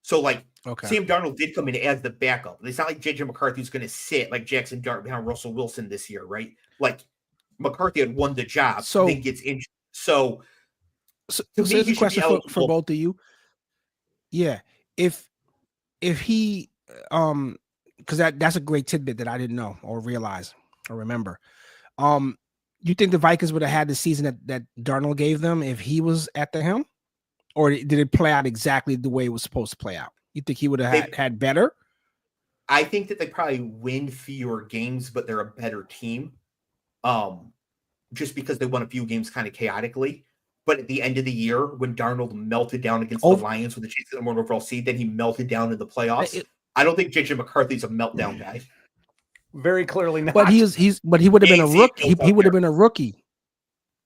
So like Sam Darnold did come in as the backup. It's not like JJ McCarthy's going to sit like Jackson Dart behind Russell Wilson this year, right? Like McCarthy had won the job, so then gets injured. So here's a question for both of you. Yeah, if he because that's a great tidbit that I didn't know or realize or remember. You think the Vikings would have had the season that Darnold gave them if he was at the helm, or did it play out exactly the way it was supposed to play out? You think he would have had better? I think that they probably win fewer games, but they're a better team. Just because they won a few games kind of chaotically. But at the end of the year, when Darnold melted down against the Lions with the chance of the number overall seed, then he melted down in the playoffs. I don't think JJ McCarthy's a meltdown guy. Very clearly not. But he would have been a rookie. He would have been a rookie.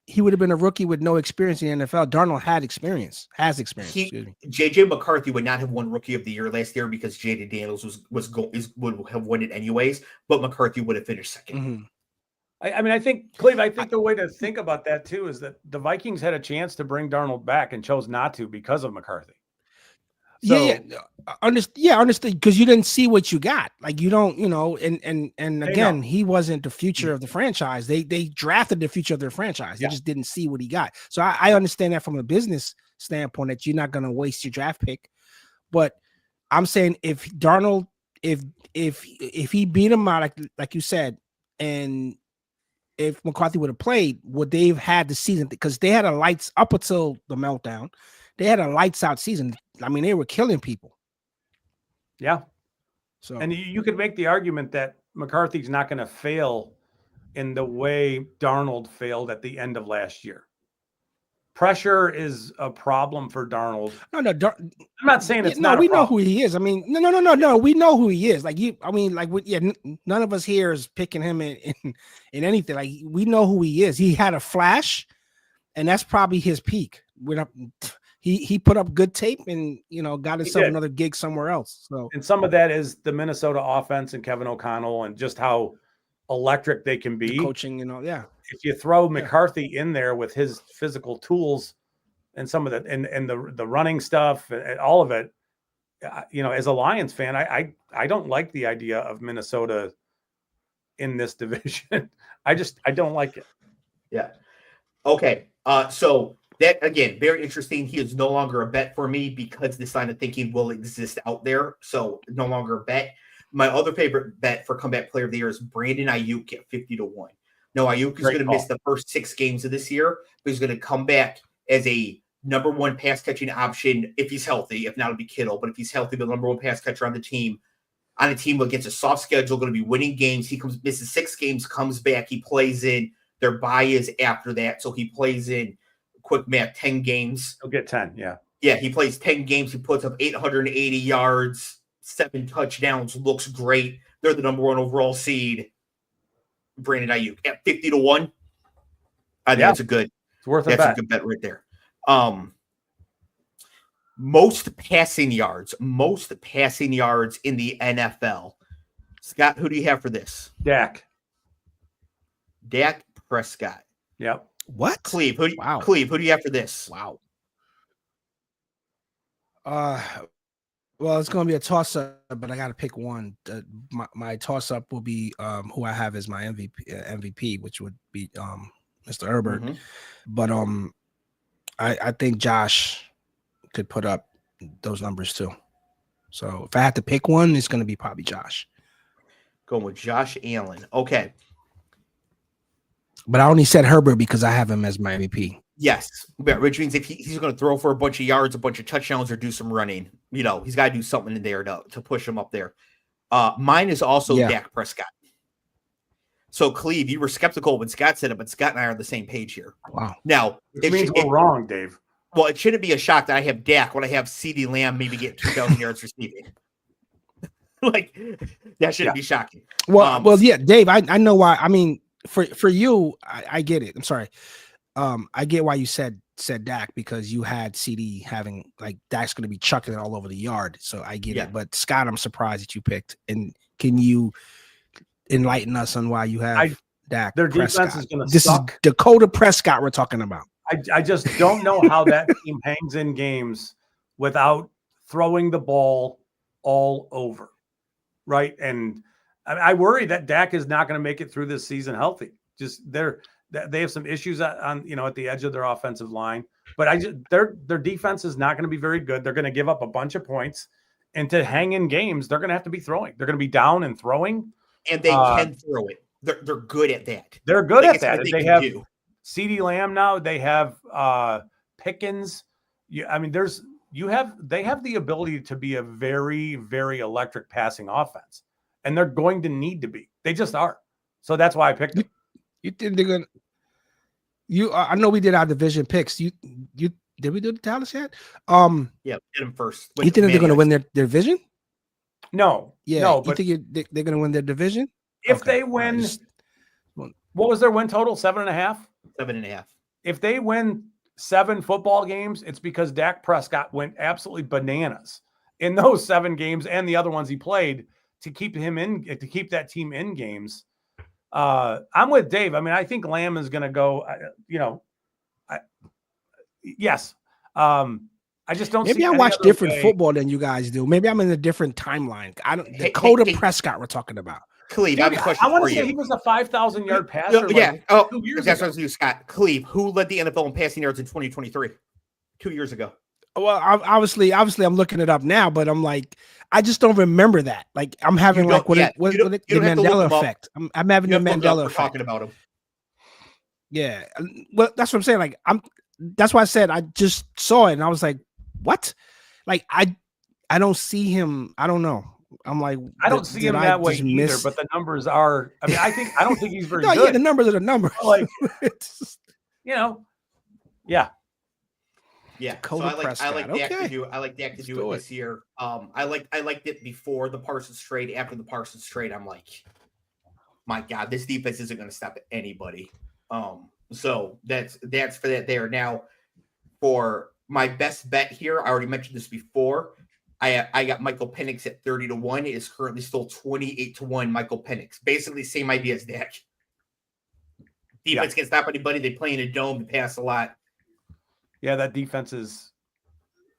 He would have been a rookie with no experience in the NFL. Darnold has experience. JJ McCarthy would not have won Rookie of the Year last year because Jaden Daniels would have won it anyways, but McCarthy would have finished second. Mm-hmm. I think, Cleve, the way to think about that too is that the Vikings had a chance to bring Darnold back and chose not to because of McCarthy. So, understood. Because you didn't see what you got. Like you don't, and again, he wasn't the future of the franchise. They drafted the future of their franchise. They just didn't see what he got. So I understand that from a business standpoint that you're not going to waste your draft pick. But I'm saying if Darnold, if he beat him out like you said, and if McCarthy would have played, would they have had the season? Because they had a lights up until the meltdown. They had a lights out season. I mean, they were killing people. Yeah. So, and you could make the argument that McCarthy's not going to fail in the way Darnold failed at the end of last year. Pressure is a problem for Darnold. No. I'm not saying it's not. We know who he is. I mean, no. We know who he is. Like none of us here is picking him in anything. Like we know who he is. He had a flash, and that's probably his peak. He put up good tape and got himself another gig somewhere else. So, and some of that is the Minnesota offense and Kevin O'Connell and just how electric they can be. The coaching, If you throw McCarthy in there with his physical tools and some of that and the running stuff and all of it, as a Lions fan, I don't like the idea of Minnesota in this division. I don't like it. Yeah. Okay. So that again, very interesting. He is no longer a bet for me because this line of thinking will exist out there. So no longer a bet. My other favorite bet for comeback player of the year is Brandon Ayuk at 50-1. No, Ayuk is going to miss the first 6 games of this year, but he's going to come back as a number 1 pass catching option if he's healthy. If not, it'll be Kittle. But if he's healthy, the number 1 pass catcher on the team, against a soft schedule, going to be winning games. He misses 6 games, comes back, he plays in. Their bye is after that, so he plays in. Quick math, 10 games. He'll get 10, yeah. Yeah, he plays 10 games. He puts up 880 yards, 7 touchdowns, looks great. They're the number 1 overall seed. Brandon Ayuk at 50-1. I think that's a good. It's worth a bet. That's a good bet right there. Most passing yards in the NFL. Scott, who do you have for this? Dak Prescott. Yep. What? Cleve, who do you have for this? Wow. Well, it's going to be a toss-up, but I got to pick one. My toss-up will be who I have as my MVP, which would be Mr. Herbert. Mm-hmm. But I think Josh could put up those numbers too. So if I had to pick one, it's going to be probably Josh. Going with Josh Allen. Okay. But I only said Herbert because I have him as my MVP. Yes, which means if he's going to throw for a bunch of yards, a bunch of touchdowns, or do some running, he's got to do something in there to push him up there. Mine is also Dak Prescott. So, Cleve, you were skeptical when Scott said it, but Scott and I are on the same page here. Wow. Now, Which means we're wrong, Dave. Well, it shouldn't be a shock that I have Dak when I have CeeDee Lamb maybe get 2,000 yards receiving. Like, that shouldn't be shocking. Well, yeah, Dave, I know why. I mean, for you, I get it. I'm sorry. I get why you said Dak, because you had CD having, like, Dak's going to be chucking it all over the yard. So I get it. But Scott, I'm surprised that you picked. And can you enlighten us on why you have Dak? Their Prescott? defense is going to This suck. is Dakota Prescott we're talking about. I just don't know how that team hangs in games without throwing the ball all over. Right. And I worry that Dak is not going to make it through this season healthy. Just they have some issues on at the edge of their offensive line, but their defense is not going to be very good. They're going to give up a bunch of points, and to hang in games, they're going to have to be throwing. They're going to be down and throwing, and they can throw it. They're good at that. They're good at that. They have do. CeeDee Lamb now. They have Pickens. They have the ability to be a very, very electric passing offense, and they're going to need to be. They just are. So that's why I picked them. You think they're gonna? I know we did our division picks. You did we do the Dallas yet? Yeah, did them first. You think they're gonna win their division? No. Yeah. No. You think they're gonna win their division? If they win, what was their win total? 7.5. 7.5. If they win 7 football games, it's because Dak Prescott went absolutely bananas in those 7 games and the other ones he played to keep that team in games. I'm with Dave. I mean, I think Lamb is going to go, yes. I just don't. Maybe I watch different football than you guys do. Maybe I'm in a different timeline. Dakota Prescott we're talking about. Cleve, I have a question for you. I want to say he was a 5,000-yard passer. Yeah. Like 2 years that's ago. what I was doing, Scott. Cleve, who led the NFL in passing yards in 2023? 2 years ago. Well, obviously, I'm looking it up now, but I'm like, I just don't remember that. Like, I'm having the Mandela effect. I'm having the Mandela effect. Talking about him. Yeah. Well, that's what I'm saying. Like, that's why I said I just saw it and I was like, what? Like, I don't see him. I don't know. I'm like, I don't see him that way either, but the numbers are. I mean, I don't think he's very good. Yeah, the numbers are the numbers. Like, yeah. Yeah, so I like Dak to do. I like Dak to do it this year. I liked it before the Parsons trade. After the Parsons trade, I'm like, my God, this defense isn't going to stop anybody. So that's for that there. Now, for my best bet here, I already mentioned this before. I got Michael Penix at 30-1. It is currently still 28-1. Michael Penix, basically same idea as Dak. Defense can't stop anybody. They play in a dome. They pass a lot. Yeah, that defense is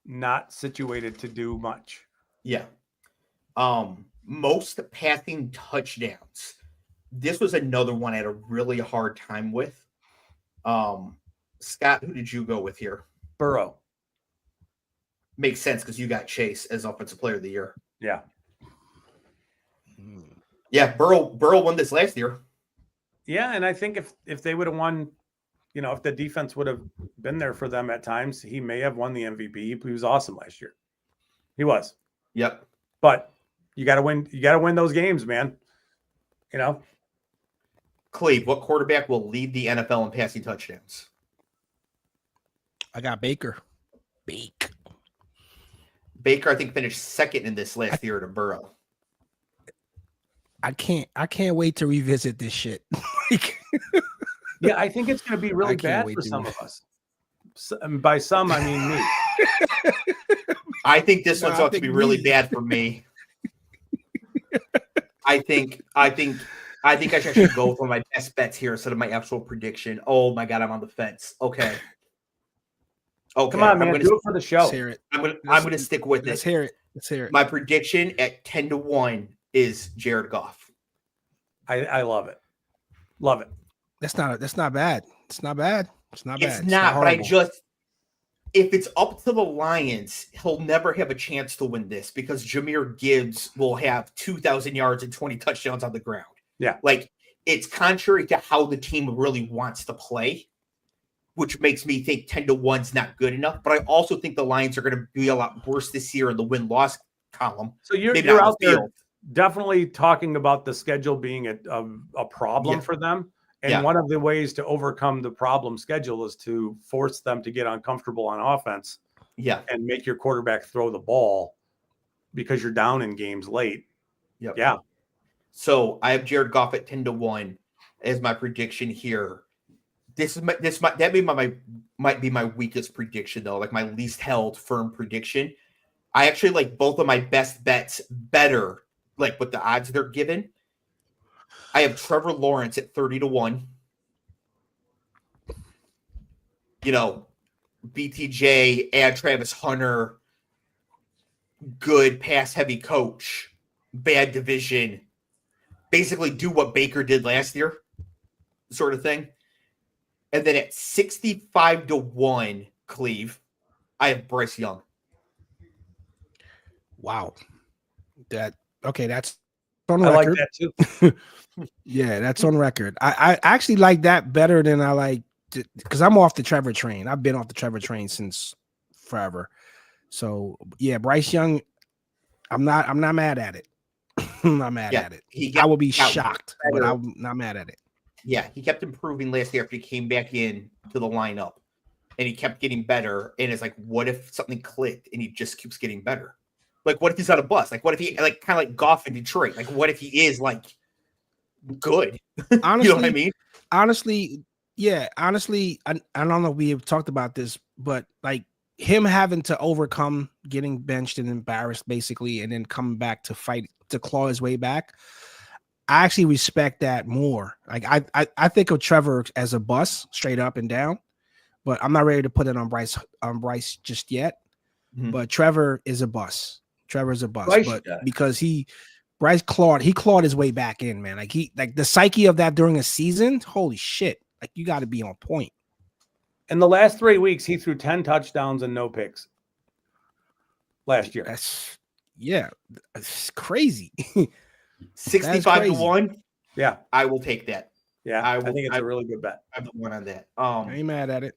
not situated to do much. Yeah. Most passing touchdowns. This was another one I had a really hard time with. Scott, who did you go with here? Burrow. Makes sense because you got Chase as Offensive Player of the Year. Yeah. Yeah, Burrow won this last year. Yeah, and I think if they would have won, if the defense would have been there for them at times, he may have won the MVP. He was awesome last year. He was. Yep. But you got to win. You got to win those games, man. Cleve, what quarterback will lead the NFL in passing touchdowns? I got Baker. Baker, I think, finished second in this last year to Burrow. I can't wait to revisit this shit. Yeah, I think it's going to be really bad for some of us. And by some, I mean me. I think this one's about to be really bad for me. I think I should actually go for my best bets here instead of my actual prediction. Oh my God, I'm on the fence. Okay. Come on, man. Do it for the show. Let's hear it. I'm gonna stick with it. Let's hear it. My prediction at 10-1 is Jared Goff. I love it. Love it. That's not bad. It's not bad. It's not but if it's up to the Lions, he'll never have a chance to win this because Jahmyr Gibbs will have 2,000 yards and 20 touchdowns on the ground. Yeah. Like, it's contrary to how the team really wants to play, which makes me think 10-1's not good enough. But I also think the Lions are going to be a lot worse this year in the win-loss column. So you're definitely talking about the schedule being a problem for them. And one of the ways to overcome the problem schedule is to force them to get uncomfortable on offense. Yeah. And make your quarterback throw the ball because you're down in games late. Yep. Yeah. So I have Jared Goff at 10-1 as my prediction here. Might be my weakest prediction though, like my least held firm prediction. I actually like both of my best bets better, like with the odds they're given. I have Trevor Lawrence at 30-1. You know, BTJ, add Travis Hunter, good pass heavy coach, bad division, basically do what Baker did last year, sort of thing. And then at 65-1, Cleve, I have Bryce Young. Wow. That's on record. I like that too. Yeah, that's on record. I actually like that better than I like because I'm off the Trevor train. I've been off the Trevor train since forever. So yeah, Bryce Young, I'm not mad at it. I'm not mad at it. I would be shocked, but I'm not mad at it. Yeah, he kept improving last year after he came back in to the lineup, and he kept getting better. And it's like, what if something clicked and he just keeps getting better? Like, what if he's on a bus? Like, what if he kind of like Goff in Detroit? Like, what if he is like good? Honestly, you know what I mean? Honestly, I don't know if we have talked about this, but like him having to overcome getting benched and embarrassed basically, and then coming back to fight to claw his way back. I actually respect that more. Like I think of Trevor as a bus straight up and down, but I'm not ready to put it on Bryce just yet. Mm-hmm. But Trevor is a bus. Trevor's a bus, because Bryce clawed his way back in, man. Like the psyche of that during a season, holy shit. Like you got to be on point. In the last 3 weeks, he threw 10 touchdowns and no picks last year. It's crazy. 65-1. Yeah, I will take that. Yeah, I think it's a really good bet. I'm the one on that. I ain't mad at it.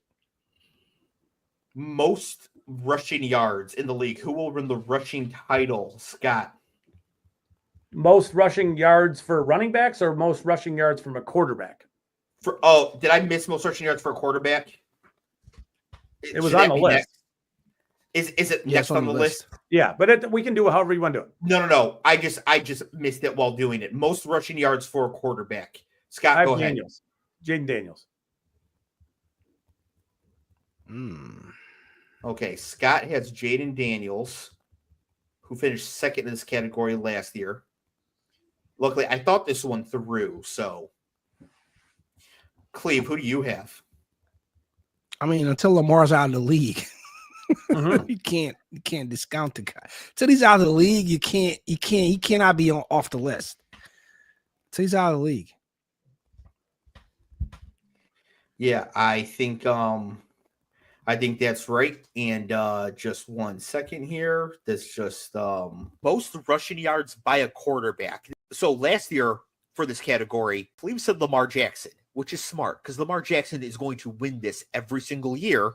Most rushing yards in the league. Who will win the rushing title, Scott? Most rushing yards for running backs or most rushing yards from a quarterback? Did I miss most rushing yards for a quarterback? It was on the list. Next? Is it next on the list? Yeah, but we can do it however you want to do it. No. I just missed it while doing it. Most rushing yards for a quarterback. Scott, go ahead. Jaden Daniels. Okay, Scott has Jaden Daniels, who finished second in this category last year. Luckily, I thought this one through. So, Cleve, who do you have? I mean, until Lamar's out of the league, you can't discount the guy. Until he's out of the league, he cannot be off the list. Until he's out of the league. Yeah, I think that's right. And just 1 second here. That's just most rushing yards by a quarterback. So last year for this category, Cleve said Lamar Jackson, which is smart because Lamar Jackson is going to win this every single year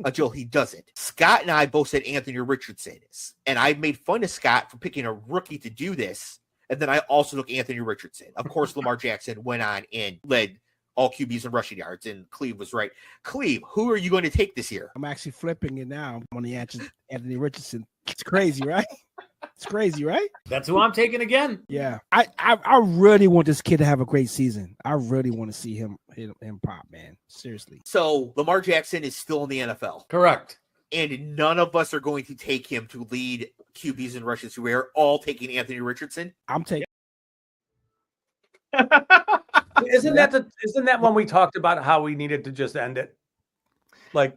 until he doesn't. Scott and I both said Anthony Richardson is. And I made fun of Scott for picking a rookie to do this. And then I also took Anthony Richardson. Of course, Lamar Jackson went on and led all QBs and rushing yards, and Cleve was right. Cleve, who are you going to take this year? I'm actually flipping it now on the Anthony Richardson. It's crazy, right? It's crazy, right? That's who I'm taking again. Yeah. I really want this kid to have a great season. I really want to see him pop, man. Seriously. So Lamar Jackson is still in the NFL. Correct. And none of us are going to take him to lead QBs and rushes. We are all taking Anthony Richardson. I'm taking. Isn't that when we talked about how we needed to just end it? Like,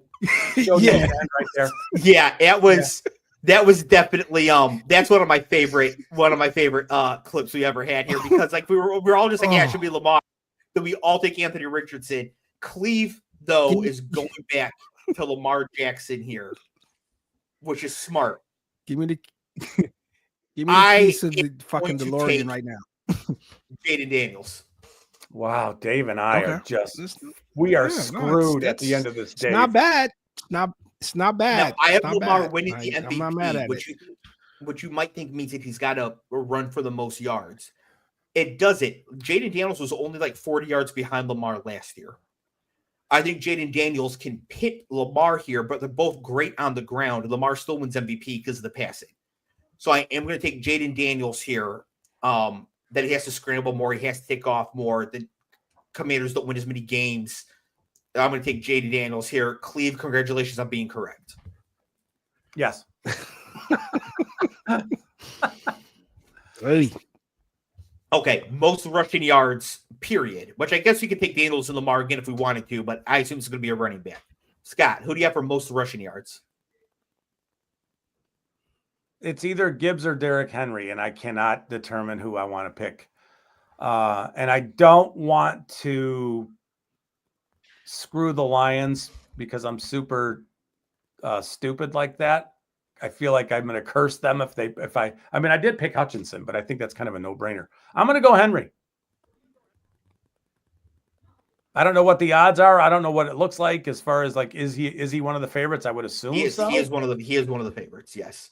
show the end right there. Yeah, that was definitely that's one of my favorite clips we ever had here, because like we were all just like, yeah, it should be Lamar. So we all take Anthony Richardson. Cleve though is going back to Lamar Jackson here, which is smart. Give me the keys to the fucking DeLorean right now. Jaden Daniels. Wow, Dave and I are screwed at the end of this day. It's not bad. It's not bad. Now, I have Lamar winning the MVP. I'm not mad at it. which you might think means that he's got to run for the most yards. It doesn't. Jaden Daniels was only like 40 yards behind Lamar last year. I think Jaden Daniels can pit Lamar here, but they're both great on the ground. Lamar still wins MVP because of the passing. So I am going to take Jaden Daniels here. That he has to scramble more. He has to take off more. The Commanders don't win as many games. I'm going to take Jaden Daniels here. Cleve, congratulations on being correct. Yes. Hey. Okay, most rushing yards, period. Which I guess we could take Daniels and Lamar again if we wanted to, but I assume it's going to be a running back. Scott, who do you have for most rushing yards? It's either Gibbs or Derrick Henry, and I cannot determine who I want to pick. And I don't want to screw the Lions because I'm super stupid like that. I feel like I'm going to curse them I did pick Hutchinson, but I think that's kind of a no-brainer. I'm going to go Henry. I don't know what the odds are. I don't know what it looks like as far as like, is he one of the favorites? I would assume He is one of the favorites. Yes.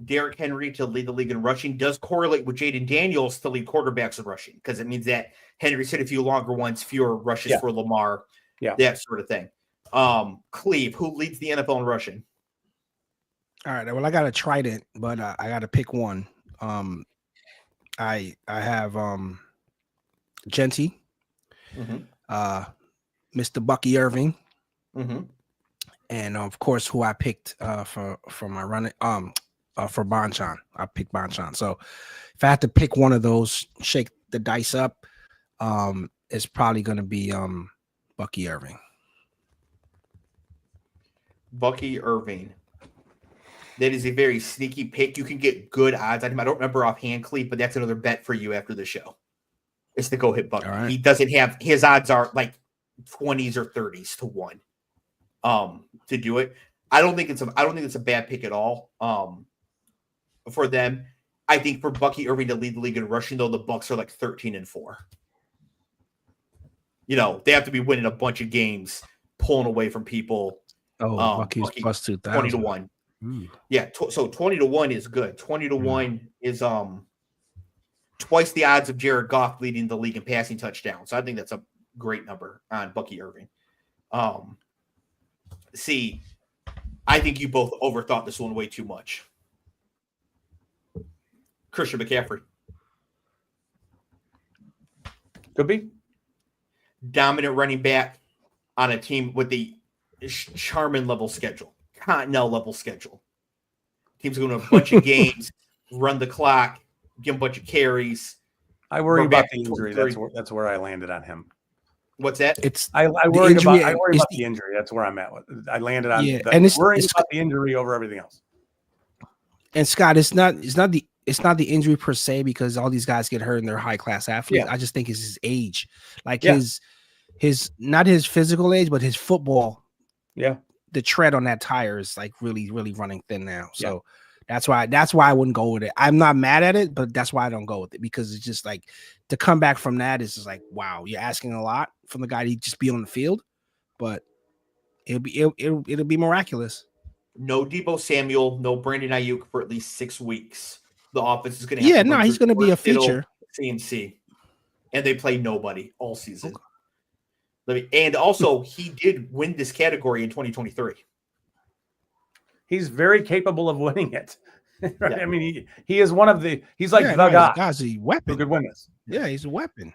Derrick Henry to lead the league in rushing does correlate with Jaden Daniels to lead quarterbacks in rushing because it means that Henry's hit a few longer ones, fewer rushes for Lamar, that sort of thing. Cleve, who leads the NFL in rushing? All right. Well, I got a trident, but I got to pick one. I have Genty, Mr. Bucky Irving, and of course, who I picked for my running for Bonchon. I picked Bonchon. So if I had to pick one of those, shake the dice up, it's probably going to be Bucky Irving. Bucky Irving. That is a very sneaky pick. You can get good odds on him. I don't remember offhand, Cleve, but that's another bet for you after the show. Is to go hit Bucky. Right. He doesn't have his odds are like 20s or 30s to 1 to do it. I don't think it's a bad pick at all for them. I think for Bucky Irving to lead the league in rushing, though, the Bucs are like 13-4. You know, they have to be winning a bunch of games, pulling away from people. Bucky's plus 2,000. 20-1. Yeah, so 20-1 is good. 20-1 is twice the odds of Jared Goff leading the league in passing touchdowns. So I think that's a great number on Bucky Irving. See, I think you both overthought this one way too much. Christian McCaffrey. Could be. Dominant running back on a team with the Charmin level schedule. Continental level schedule. Teams going to a bunch of games, run the clock, give him a bunch of carries. I worry about the injury. That's where I landed on him. What's that? I worry about the injury. That's where I'm at. I landed on worrying about the injury over everything else. And Scott, it's not the injury per se because all these guys get hurt and they're high class athletes. I just think it's his age, like his not his physical age, but his football. Yeah. The tread on that tire is like really, really running thin now. So that's why I wouldn't go with it. I'm not mad at it, but that's why I don't go with it because it's just like to come back from that is just like, wow, you're asking a lot from the guy to just be on the field, but it'll be miraculous. No Deebo Samuel, no Brandon Ayuk for at least 6 weeks. The offense is going to have he's going to be a feature. CMC, and they play nobody all season. And also, he did win this category in 2023. He's very capable of winning it. Right? Yeah. I mean, he is one of the. He's like the guy. Guy's a weapon. Who could win this? Yeah, he's a weapon.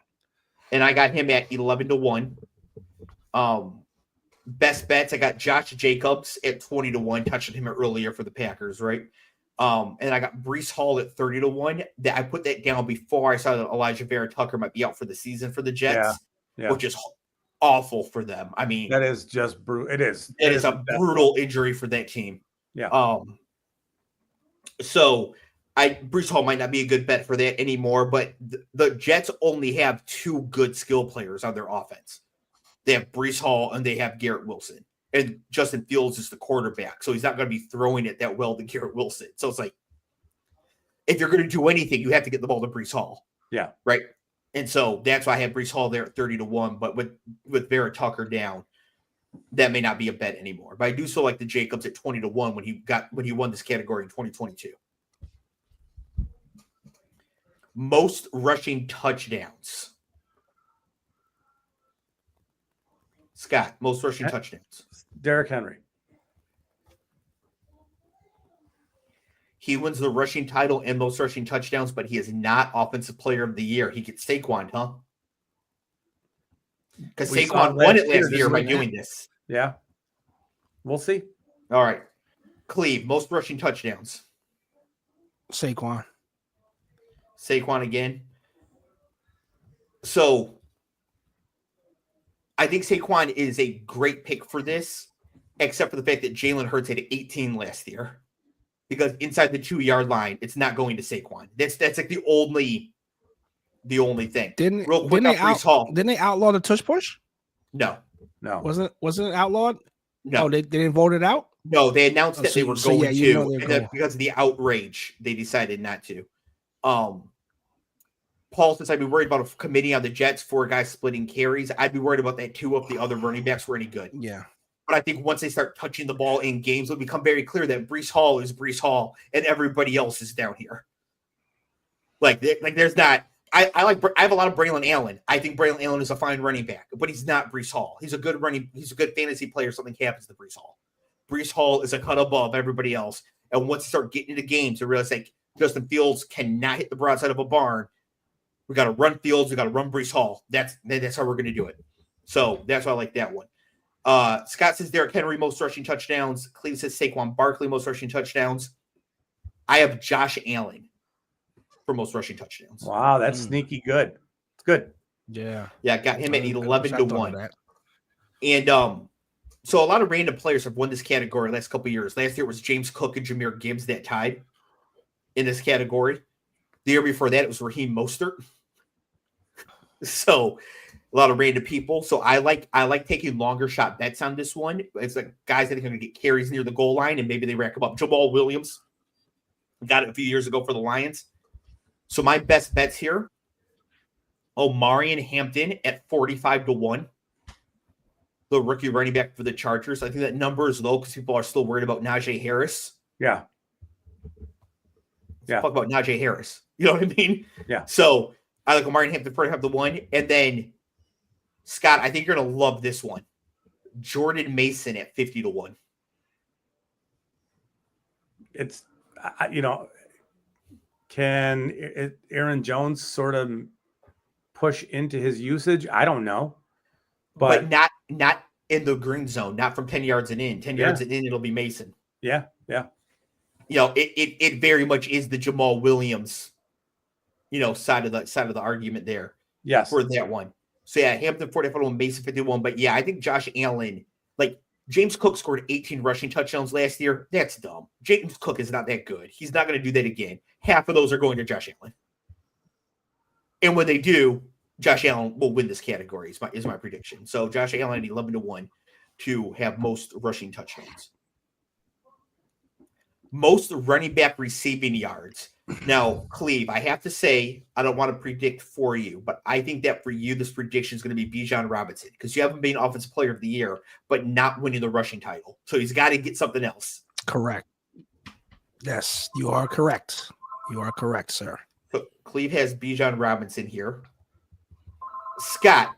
And I got him at 11-1. Best bets. I got Josh Jacobs at 20-1. Touched him earlier for the Packers, right? And I got Breece Hall at 30-1. That I put that down before I saw that Elijah Vera Tucker might be out for the season for the Jets, which is awful for them. I mean, that is just brutal. It is a brutal injury for that team. Yeah. So Breece Hall might not be a good bet for that anymore, but the Jets only have 2 good skill players on their offense. They have Breece Hall and they have Garrett Wilson. And Justin Fields is the quarterback, so he's not going to be throwing it that well to Garrett Wilson. So it's like, if you're going to do anything, you have to get the ball to Breece Hall. Yeah. Right? And so that's why I have Breece Hall there at 30-1. But with Vera Tucker down, that may not be a bet anymore. But I do still like the Jacobs at 20-1 when he won this category in 2022. most rushing touchdowns. Scott, most rushing touchdowns. Derrick Henry. He wins the rushing title and most rushing touchdowns, but he is not Offensive Player of the Year. He gets Saquon, huh? Because Saquon won it last year by doing this. Yeah. We'll see. All right. Cleve, most rushing touchdowns. Saquon again. So I think Saquon is a great pick for this, except for the fact that Jalen Hurts had 18 last year. Because inside the 2-yard line, it's not going to Saquon. That's like the only thing. didn't they outlaw the tush push? No. Wasn't it outlawed? No, they didn't vote it out. No, they announced that they were going to, and then because of the outrage, they decided not to. Paul says I'd be worried about a committee on the Jets, 4 guys splitting carries. I'd be worried about that too if the other running backs were any good. Yeah. But I think once they start touching the ball in games, it'll become very clear that Breece Hall is Breece Hall and everybody else is down here. Like there's not. I have a lot of Braylon Allen. I think Braylon Allen is a fine running back, but he's not Breece Hall. He's a good fantasy player. Something happens to Breece Hall. Breece Hall is a cut above everybody else. And once you start getting into games, you realize like Justin Fields cannot hit the broadside of a barn. We got to run Fields. We got to run Breece Hall. That's how we're going to do it. So that's why I like that one. Scott says Derrick Henry, most rushing touchdowns. Cleve says Saquon Barkley, most rushing touchdowns. I have Josh Allen for most rushing touchdowns. Wow, that's sneaky good. It's good. Yeah. Yeah, got him at 11-1. And so a lot of random players have won this category last couple of years. Last year it was James Cook and Jahmyr Gibbs that tied in this category. The year before that, it was Raheem Mostert. So a lot of random people. So I like taking longer shot bets on this one. It's like guys that are going to get carries near the goal line and maybe they rack them up. Jamal Williams got it a few years ago for the Lions. So my best bets here, Omarion Hampton at 45-1. The rookie running back for the Chargers. I think that number is low because people are still worried about Najee Harris. Yeah. Talk about Najee Harris. You know what I mean? Yeah. So I like Omarion Hampton 45-1. And then Scott, I think you're going to love this one. Jordan Mason at 50-1. It's, can Aaron Jones sort of push into his usage? I don't know. But not in the green zone, not from 10 yards and in. 10 yards and in, it'll be Mason. Yeah, yeah. It very much is the Jamal Williams, side of the argument there. Yes. For that one. So yeah, Hampton 45-1, Mason 51. But yeah, I think Josh Allen, like James Cook scored 18 rushing touchdowns last year. That's dumb. James Cook is not that good. He's not going to do that again. Half of those are going to Josh Allen. And when they do, Josh Allen will win this category, is my prediction. So Josh Allen at 11-1 to have most rushing touchdowns. Most running back receiving yards. Now, Cleve, I have to say, I don't want to predict for you, but I think that for you, this prediction is going to be Bijan Robinson because you haven't been Offensive Player of the Year, but not winning the rushing title. So he's got to get something else. Correct. Yes, you are correct. You are correct, sir. So Cleve has Bijan Robinson here. Scott,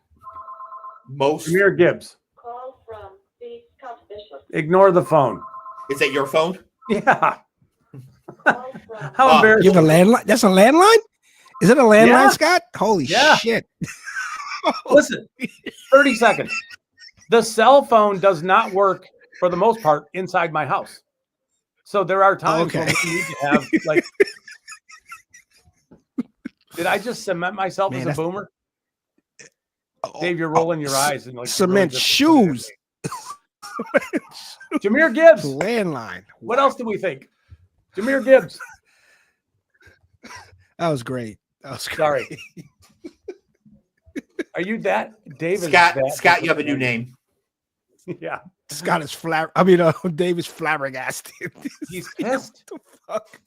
most Jahmyr Gibbs. Call from the competition. Ignore the phone. Is that your phone? Yeah. Call from How embarrassing. You have a landline? That's a landline? Is it a landline, Yeah. Scott? Holy shit. Listen, 30 seconds. The cell phone does not work for the most part inside my house. So there are times when we need to have like. Did I just cement myself as a boomer? Dave, you're rolling your eyes and like cement shoes. Jahmyr Gibbs. Landline. What else do we think? Jahmyr Gibbs. That was great. That was great. Sorry. Are you that? David. Scott, you have a new name. Yeah. Scott is Dave is flabbergasted. He's pissed. What the fuck?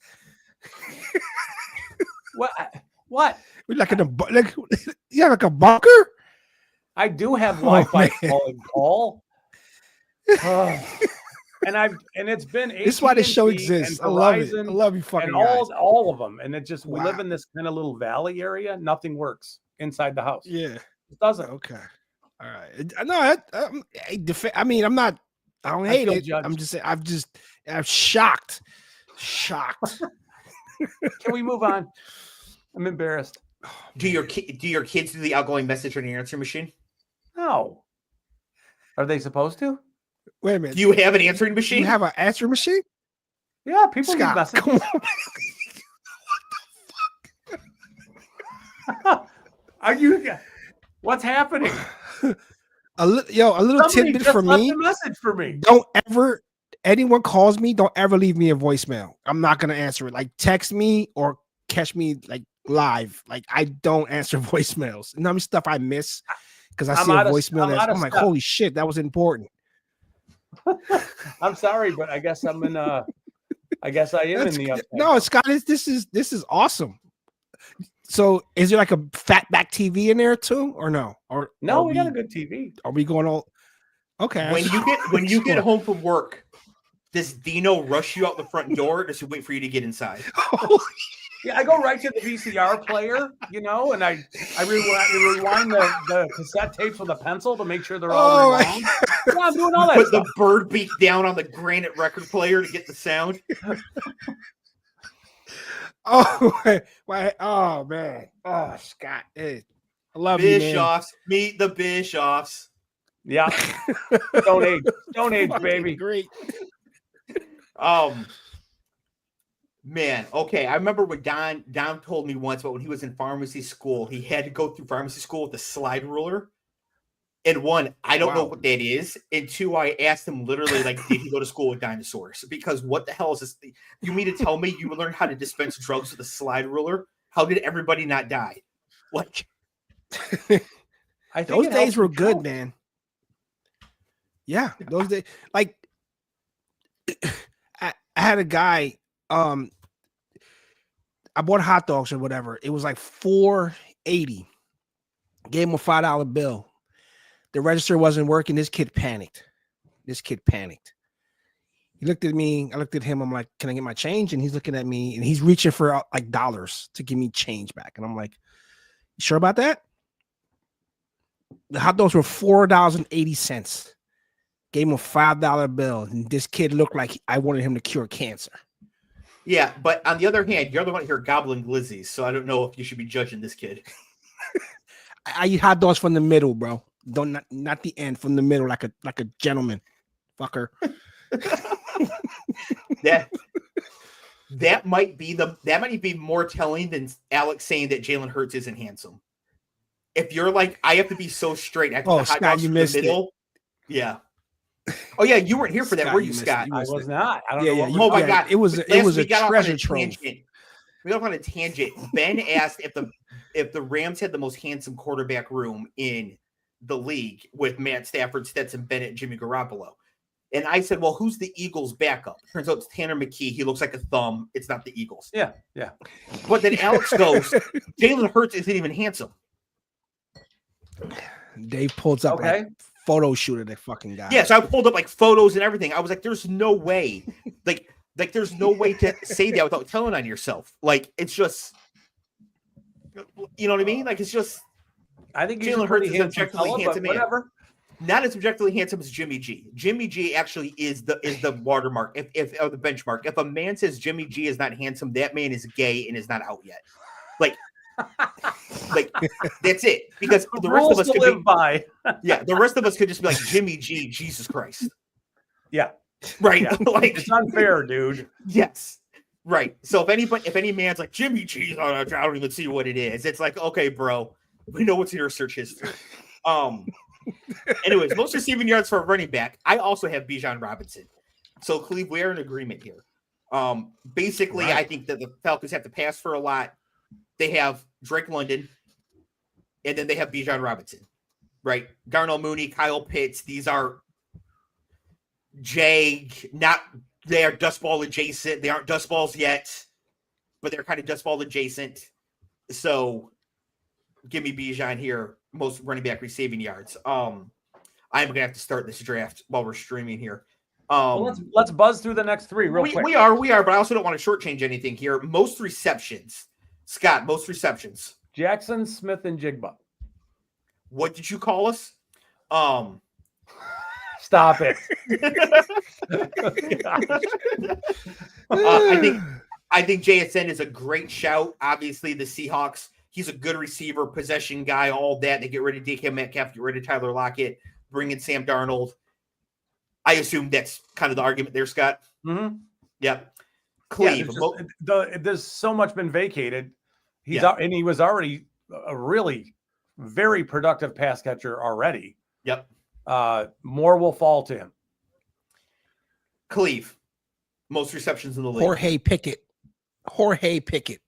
What? Like you have like a bunker? I do have Wi-Fi calling Paul. and it's been This is why this show AT&T exists. and I love it. I Verizon love you fucking and guys. all of them. And it just we live Wow. in this kind of little valley area. Nothing works inside the house. Yeah. It doesn't. Okay. All right. No, I mean, I'm not. I don't hate feel it. judged. I'm just saying. I'm shocked. Shocked. Can we move on? I'm embarrassed. Do your kids do the outgoing message on your answer machine? No. Are they supposed to? Wait a minute. Do you have an answering machine? You have an answer machine? Yeah, people leave Scott, messages. come on. Are you? What's happening? A little Somebody tidbit just for left me. a message for me. Don't ever, anyone calls me, don't ever leave me a voicemail. I'm not gonna answer it. Like text me or catch me like live. Like I don't answer voicemails. You know how many stuff I miss because I see a voicemail that's I'm like, holy shit, that was important. I'm sorry, but I guess I'm in I guess I am in the upside. No, Scott, this is awesome. So is there like a fatback TV in there too, or no? Or no, we got a good TV. Are we going all okay? When you get home from work, does Dino rush you out the front door, or does he wait for you to get inside? Yeah, I go right to the VCR player, and I rewind the cassette tapes with a pencil to make sure they're all rewound. Yeah, I'm doing all that Put stuff. the bird beak down on the granite record player to get the sound. Oh man. Oh, Scott. Hey, I love Bischoffs. Meet the Bischoffs. Yeah. Stone age, baby. Great. Man, okay. I remember when Don told me once about when he was in pharmacy school, he had to go through pharmacy school with a slide ruler. And one, I don't know what that is. And two, I asked him literally, like, did he go to school with dinosaurs? Because what the hell is this? You mean to tell me you learned how to dispense drugs with a slide ruler? How did everybody not die? Like, I think those days were good, control. man. Yeah, those days. Like, I had a guy. I bought hot dogs or whatever. It was like $4.80. Gave him a $5 bill. The register wasn't working. This kid panicked. He looked at me. I looked at him. I'm like, can I get my change? And he's looking at me and he's reaching for like dollars to give me change back. And I'm like, you sure about that? The hot dogs were $4.80. Gave him a $5 bill. And this kid looked like I wanted him to cure cancer. yeah, but on the other hand, you're the one here gobbling glizzies, so I don't know if you should be judging this kid. I eat hot dogs from the middle, bro. Not the end, from the middle, like a gentleman, fucker. that might be more telling than Alex saying that Jalen Hurts isn't handsome. If you're like, I have to be so straight after the hot Scott, dogs you from the missed middle. Yeah. Oh yeah, you weren't here for that, Scott, were you, Scott? I was not. I don't know. Yeah, Oh my God, it was a treasure trove. We got on a tangent. Ben asked if the Rams had the most handsome quarterback room in the league with Matt Stafford, Stetson Bennett, and Jimmy Garoppolo. And I said, well, who's the Eagles' backup? Turns out it's Tanner McKee. He looks like a thumb. It's not the Eagles. Yeah. But then Alex goes, Jalen Hurts isn't even handsome. Dave pulls up a photo shoot of that fucking guy. Yeah, so I pulled up like photos and everything. I was like, there's no way. Like there's no way to say that without telling on yourself. Like, it's just, you know what I mean? Like, it's just, I think Jalen Hurts is objectively handsome. Whatever. Not as objectively handsome as Jimmy G. Jimmy G actually is the watermark, or the benchmark. If a man says Jimmy G is not handsome, that man is gay and is not out yet. Like that's it. Because the rest of us could live by. Yeah, the rest of us could just be like Jimmy G. Jesus Christ. Yeah. Right. Yeah. Like, it's unfair, dude. Yes. Right. So if any man's like Jimmy G, I don't even see what it is. It's like, okay, bro, we know what's in your search history. Anyways, most receiving yards for a running back. I also have Bijan Robinson. So Cleve, we're in agreement here. Basically, right. I think that the Falcons have to pass for a lot. They have Drake London, and then they have Bijan Robinson. Right? Darnell Mooney, Kyle Pitts. These are they are dust ball adjacent. They aren't dust balls yet, but they're kind of dust ball adjacent. So give me Bijan here, most running back receiving yards. I'm going to have to start this draft while we're streaming here. Well, let's buzz through the next three real quick. We are, but I also don't want to shortchange anything here. Most receptions. Scott, most receptions. Jackson, Smith, and Jigba. What did you call us? Stop it. I think JSN is a great shout. Obviously, the Seahawks, he's a good receiver, possession guy, all that. They get rid of DK Metcalf, get rid of Tyler Lockett, bring in Sam Darnold. I assume that's kind of the argument there, Scott. Mm-hmm. Yep. Clev. There's so much been vacated. And he was already a really very productive pass catcher already. Yep. More will fall to him. Clev. Most receptions in the league. Jorge Pickett.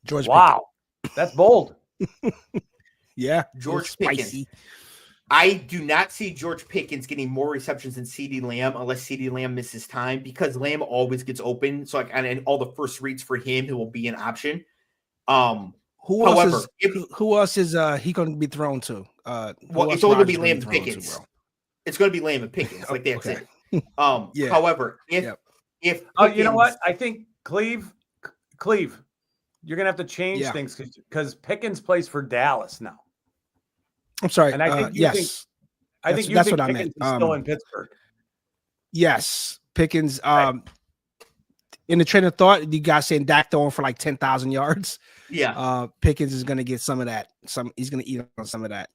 George Wow. That's bold. Pickett. Yeah. George Pickens. I do not see George Pickens getting more receptions than CeeDee Lamb unless CeeDee Lamb misses time, because Lamb always gets open. So and all the first reads for him, he will be an option. Who else is he going to be thrown to? It's only going to be Lamb and Pickens. It's going to be Lamb and Pickens. Like that's it. Yeah. However, if Pickens, you know what? I think Clev, you're going to have to change things because Pickens plays for Dallas now. I'm sorry. And I think yes. I think that's what Pickens I meant. is still in Pittsburgh. Yes, Pickens. Right. In the train of thought, you guys saying Dak throwing for like 10,000 yards. Yeah. Pickens is going to get some of that. He's going to eat on some of that.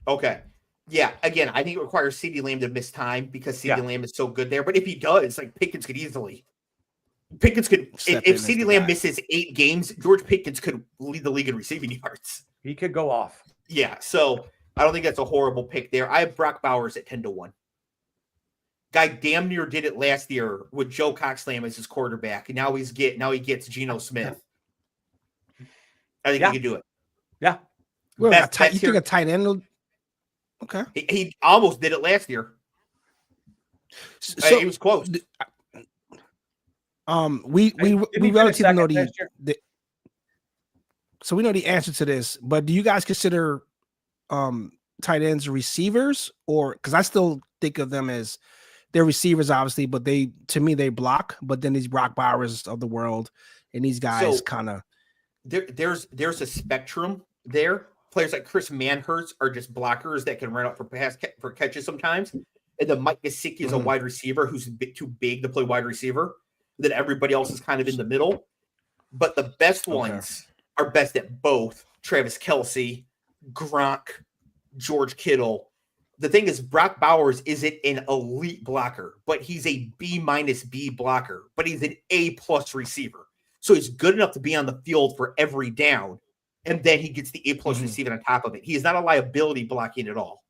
Okay. Yeah. Again, I think it requires CeeDee Lamb to miss time because CeeDee Lamb is so good there. But if he does, like Pickens could easily. If CeeDee Lamb misses 8 games, George Pickens could lead the league in receiving yards. He could go off. Yeah, so I don't think that's a horrible pick there. I have Brock Bowers at 10-1. Guy damn near did it last year with Joe Coxlam as his quarterback, and now he gets Geno Smith. I think he can do it. Yeah. Well, you think a tight end? Okay. He almost did it last year. So he was close. We relatively know so we know the answer to this, but do you guys consider tight ends receivers, or because I still think of them as they're receivers, obviously, but to me they block. But then these Brock Bowers of the world and these guys kind of there's a spectrum there. Players like Chris Manhurst are just blockers that can run up for catches sometimes, and then Mike Gesicki is a wide receiver who's a bit too big to play wide receiver. Then everybody else is kind of in the middle, but the best ones are best at both. Travis Kelce, Gronk, George Kittle. The thing is, Brock Bowers isn't an elite blocker, but he's a B-B blocker, but he's an A+ receiver. So he's good enough to be on the field for every down, and then he gets the A+ receiving on top of it. He is not a liability blocking at all.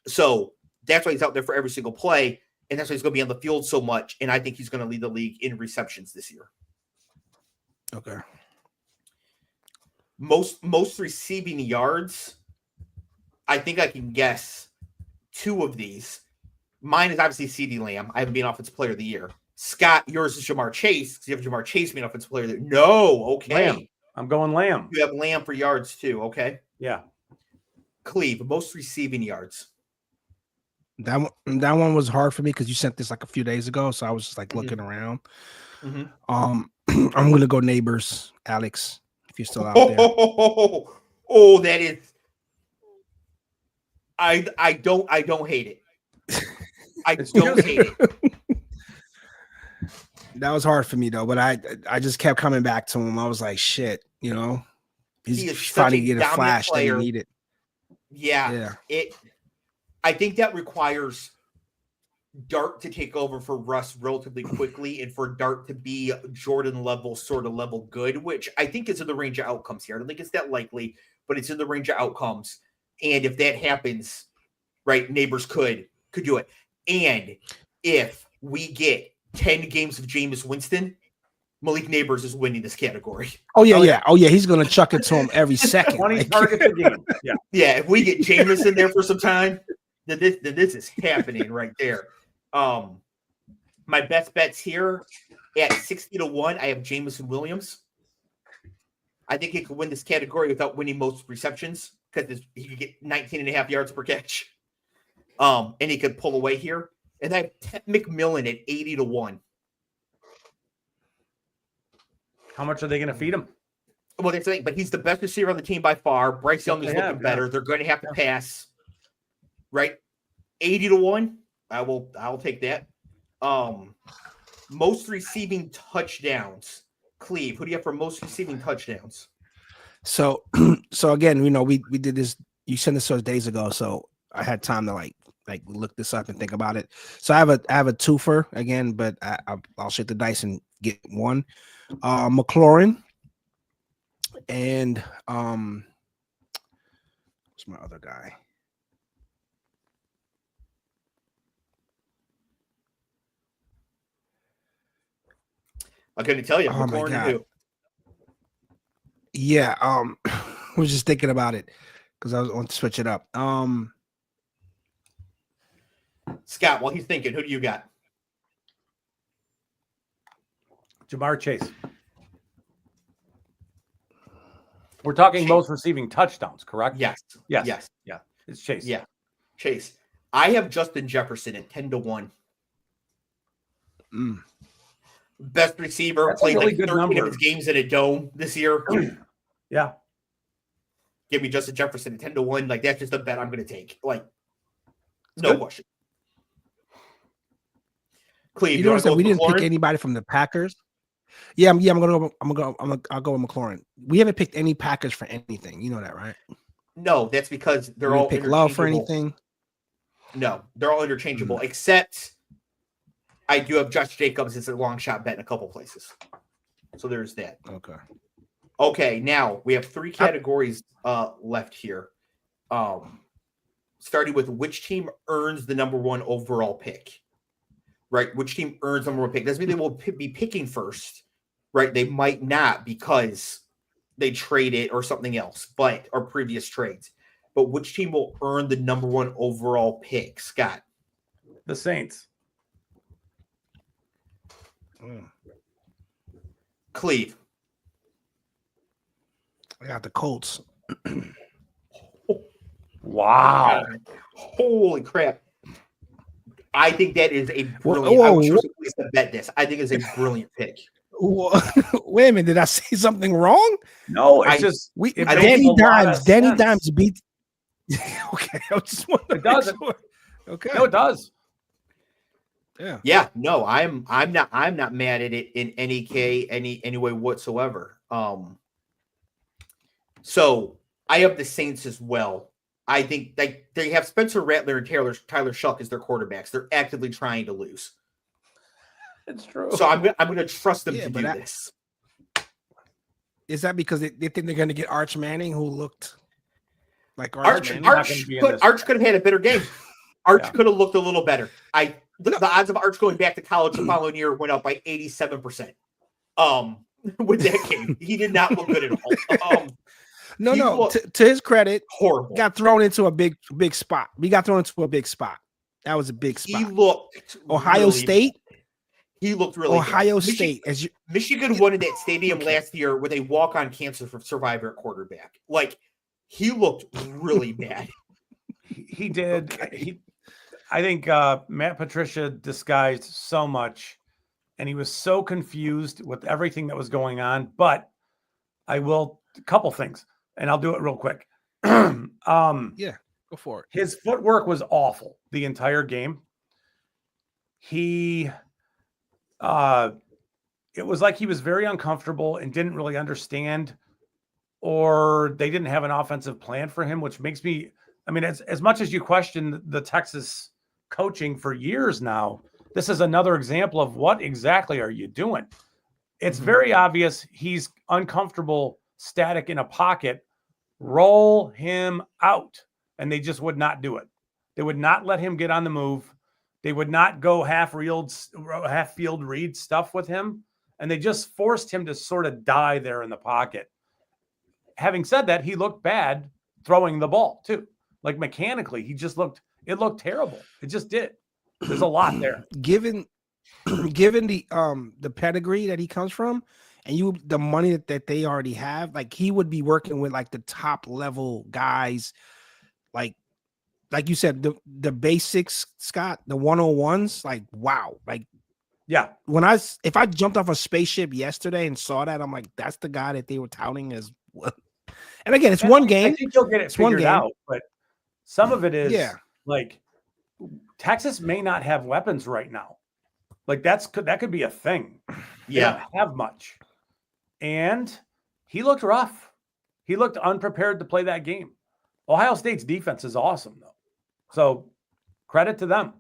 So that's why he's out there for every single play, and that's why he's going to be on the field so much, and I think he's going to lead the league in receptions this year. Okay. Most receiving yards, I think I can guess 2 of these. Mine is obviously CeeDee Lamb. I haven't been Offensive Player of the Year. Scott, yours is Jamar Chase. You have Jamar Chase being Offensive Player of the Year. No, okay. Lamb. I'm going Lamb. You have Lamb for yards too, okay? Yeah. Clev, most receiving yards. That one was hard for me because you sent this like a few days ago, so I was just like looking around. I'm gonna go Neighbors, Alex, if you're still out there. That is. I don't hate it. I don't hate it. That was hard for me though, but I just kept coming back to him. I was like, shit, he's finally getting a flash that he needed. Yeah. I think that requires Dart to take over for Russ relatively quickly and for Dart to be Jordan level, sort of level good, which I think is in the range of outcomes here. I don't think it's that likely, but it's in the range of outcomes. And if that happens, right, Neighbors could do it. And if we get 10 games of Jameis Winston, Malik Neighbors is winning this category. Oh yeah. He's gonna chuck it to him every second. 20 targets a game. Yeah. Yeah. If we get Jameis in there for some time, then this is happening right there. My best bets here at 60-1, I have Jameson Williams. I think he could win this category without winning most receptions because he could get 19.5 yards per catch. And he could pull away here. And I have McMillan at 80-1. How much are they going to feed him? Well, that's the thing, but he's the best receiver on the team by far. Bryce Young is looking better. They're going to have to pass, right? 80-1. I'll take that. Most receiving touchdowns. Cleve, who do you have for most receiving touchdowns? So again, we did this. You sent this to us days ago, so I had time to like look this up and think about it. So I have a twofer again, but I'll shake the dice and get one. McLaurin and what's my other guy? I'm going to tell you. McLaurin and who? Yeah, I was just thinking about it because I want to switch it up. Scott, while he's thinking, who do you got? Jamar Chase. We're talking most receiving touchdowns, correct? Yes. Yeah. It's Chase. Yeah. Chase. I have Justin Jefferson at 10-1. Best receiver. That's played really like good 13 number. of his games in a dome this year. Yeah. Give me Justin Jefferson at 10-1. Like, that's just a bet I'm going to take. Like, no question. Cleve, You notice that we didn't McLaurin? pick anybody from the Packers. Yeah, I'll go with McLaurin. We haven't picked any Packers for anything. You know that, right? No, that's because they're We all didn't pick Love for anything. No, they're all interchangeable, except I do have Josh Jacobs as a long shot bet in a couple places. So there's that. Okay, now we have three categories left here. Starting with which team earns the number one overall pick. Right? Which team earns number one pick? Doesn't mean they will be picking first, right? They might not because they trade it or something else, or previous trades. But which team will earn the number one overall pick, Scott? The Saints. Cleve. I got the Colts. Wow. Holy crap. I think that is a brilliant. I was supposed to bet this. I think it's a brilliant pick. Wait a minute, did I say something wrong? No, it's Danny Dimes beat. Okay, I just want to. It doesn't. Sure. Okay. No, it does. Yeah. Yeah. No, I'm not mad at it in any way whatsoever. So I have the Saints as well. I think they have Spencer Rattler and Tyler Shuck as their quarterbacks. They're actively trying to lose. It's true. So I'm going to trust them to do this. Is that because they think they're going to get Arch Manning, who looked like Arch could have had a better game. Arch could have looked a little better. The odds of Arch going back to college the following year went up by 87%. With that game, he did not look good at all. No. To his credit, horrible. Got thrown into a big spot. We got thrown into a big spot. That was a big spot. He looked Ohio State. He looked really Ohio good. State. Michigan won in that stadium last year with a walk-on cancer survivor at quarterback. Like, he looked really bad. He did. Okay. I think Matt Patricia disguised so much, and he was so confused with everything that was going on. But a couple things, and I'll do it real quick. Yeah, go for it. His footwork was awful the entire game. It was like he was very uncomfortable and didn't really understand, or they didn't have an offensive plan for him, which makes me, as much as you question the Texas coaching for years now, this is another example of what exactly are you doing? It's very obvious he's uncomfortable, static in a pocket. Roll him out. And they just would not do it. They would not let him get on the move. They would not go half-field read stuff with him. And they just forced him to sort of die there in the pocket. Having said that, he looked bad throwing the ball too. Like mechanically, it looked terrible. It just did. There's a lot there. Given the pedigree that he comes from and the money that they already have, like he would be working with like the top level guys, like like you said, the basics, Scott, the 101s, like wow, like Yeah. if I jumped off a spaceship yesterday and saw that, I'm like, that's the guy that they were touting as well. And again, it's one game. I think you'll get it It's one figured game. out, but some of it is Yeah. like Texas may not have weapons right now. Like that could be a thing. They don't have much. And he looked rough. He looked unprepared to play that game. Ohio State's defense is awesome, though. So credit to them.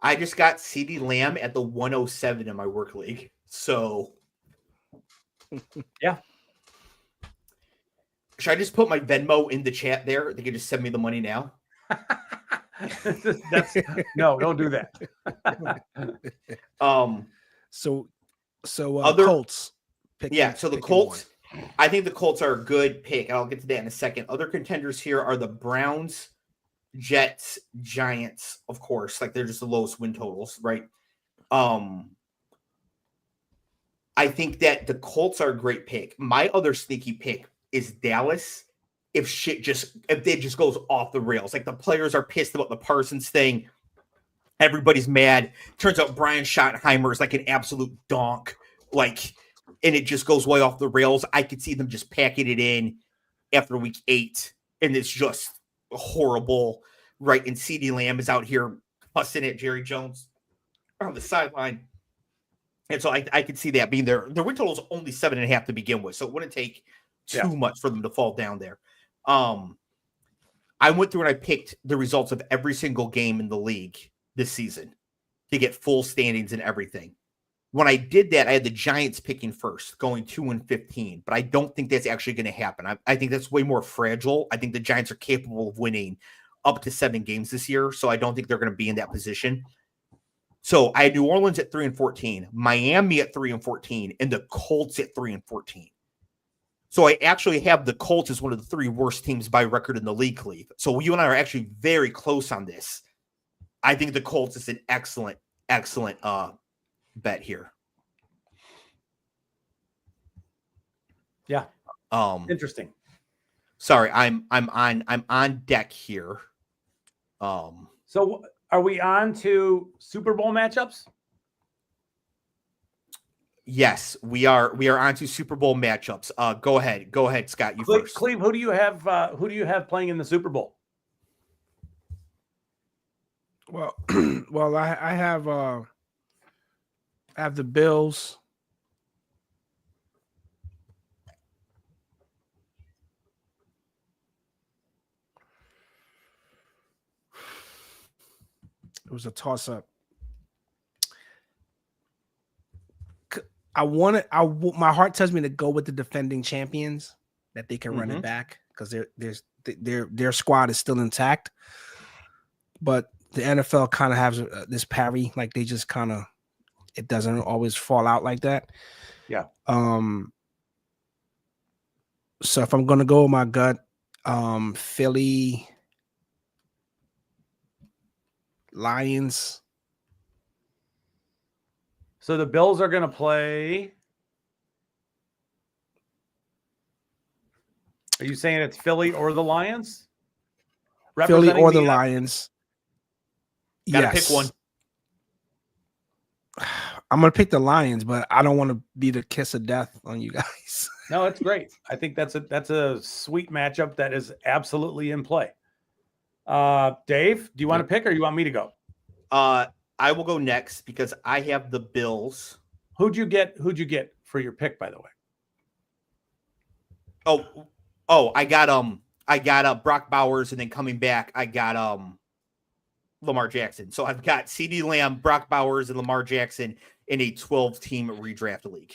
I just got CeeDee Lamb at the 107 in my work league. So, yeah. Should I just put my Venmo in the chat there? They can just send me the money now. No, don't do that. So other Colts. So the Colts. I think the Colts are a good pick, and I'll get to that in a second. Other contenders here are the Browns, Jets, Giants, of course. Like they're just the lowest win totals, right? I think that the Colts are a great pick. My other sneaky pick is Dallas. If it just goes off the rails, like the players are pissed about the Parsons thing, everybody's mad. Turns out Brian Schottenheimer is like an absolute donk, and it just goes way off the rails. I could see them just packing it in after week 8, and it's just horrible, right? And CeeDee Lamb is out here fussing at Jerry Jones on the sideline. And so I could see that being their win total is only 7.5 to begin with. So it wouldn't take too much for them to fall down there. I went through and I picked the results of every single game in the league this season to get full standings and everything. When I did that, I had the Giants picking first, going 2-15, but I don't think that's actually going to happen. I think that's way more fragile. I think the Giants are capable of winning up to 7 games this year, so I don't think they're going to be in that position. So I had New Orleans at 3-14, Miami at 3-14, and the Colts at 3-14. So I actually have the Colts as one of the 3 worst teams by record in the league, Clev. So you and I are actually very close on this. I think the Colts is an excellent bet here. Yeah. Interesting. Sorry, I'm on deck here. So are we on to Super Bowl matchups? Yes, we are on to Super Bowl matchups. Go ahead, Scott. You first. Cleve, who do you have playing in the Super Bowl? Well, I have the Bills. It was a toss-up. My heart tells me to go with the defending champions, that they can run it back because their squad is still intact. But the NFL kind of has this parry, like they just kind of, it doesn't always fall out like that. Yeah. So if I'm gonna go with my gut, Philly, Lions. So the Bills are going to play. Are you saying it's Philly or the Lions? Philly or the Lions. Gotta pick one. I'm going to pick the Lions, but I don't want to be the kiss of death on you guys. No, it's great. I think that's a sweet matchup that is absolutely in play. Dave, do you want to pick or you want me to go? I will go next because I have the Bills. Who'd you get for your pick, by the way? I got Brock Bowers, and then coming back, I got Lamar Jackson. So I've got CeeDee Lamb, Brock Bowers, and Lamar Jackson in a 12-team redraft league.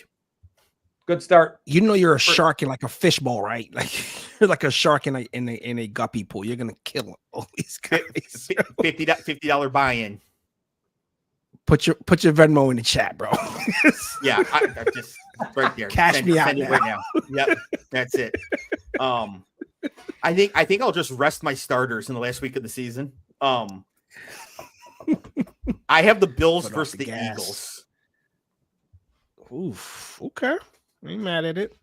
Good start. You know you're a shark in like a fishbowl, right? Like you're like a shark in a guppy pool. You're gonna kill all these guys. $50 buy-in. Put your Venmo in the chat, bro. Yeah, I just right there. Cash me out right now. Yep, that's it. I think I'll just rest my starters in the last week of the season. I have the Bills versus the Eagles. Oof. Okay. I ain't mad at it.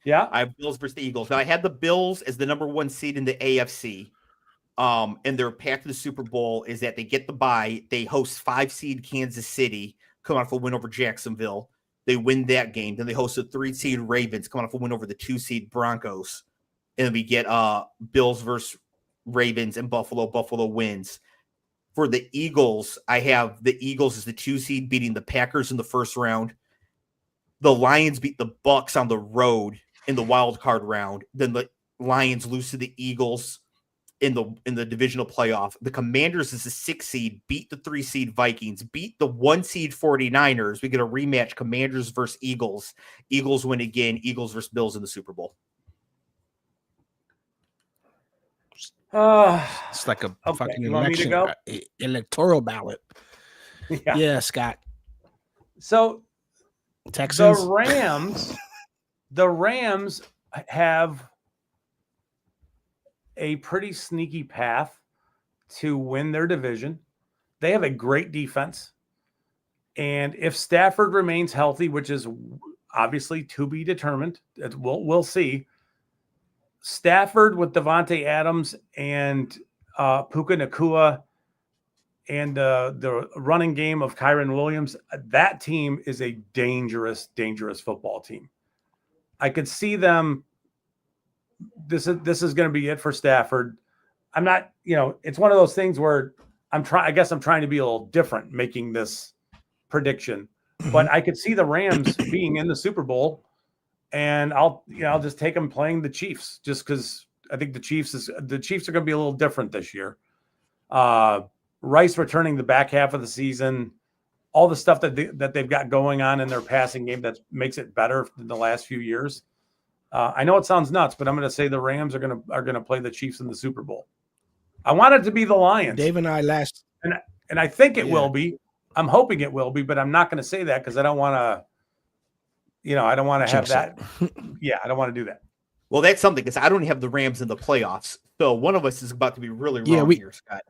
Yeah. I have Bills versus the Eagles. Now I had the Bills as the number 1 seed in the AFC. And their path to the Super Bowl is that they get the bye. They host 5 seed Kansas City, coming off a win over Jacksonville. They win that game. Then they host a 3 seed Ravens, coming off a win over the 2 seed Broncos. And then we get Bills versus Ravens and Buffalo. Buffalo wins. For the Eagles, I have the Eagles as the 2 seed beating the Packers in the first round. The Lions beat the Bucks on the road in the wild card round. Then the Lions lose to the Eagles in the divisional playoff. The Commanders is the 6 seed, beat the 3 seed Vikings, beat the 1 seed 49ers. We get a rematch, Commanders versus Eagles. Eagles win again, Eagles versus Bills in the Super Bowl. It's like a fucking you want me to election, go? Electoral ballot. Yeah. Yeah, Scott. So Texans. the Rams have a pretty sneaky path to win their division. They have a great defense. And if Stafford remains healthy, which is obviously to be determined, we'll see. Stafford with Devontae Adams and Puka Nacua and the running game of Kyron Williams, that team is a dangerous, dangerous football team. I could see them. This is going to be it for Stafford. I'm not, it's one of those things where I guess I'm trying to be a little different making this prediction, but I could see the Rams being in the Super Bowl, and I'll just take them playing the Chiefs just because I think the Chiefs are going to be a little different this year. Rice returning the back half of the season, all the stuff that they've got going on in their passing game that makes it better than the last few years. I know it sounds nuts, but I'm going to say the Rams are going to play the Chiefs in the Super Bowl. I want it to be the Lions. Dave and I and I think it will be. I'm hoping it will be, but I'm not going to say that because I don't want to. I don't want to have that. Yeah, I don't want to do that. Well, that's something because I don't have the Rams in the playoffs, so one of us is about to be really wrong here, Scott.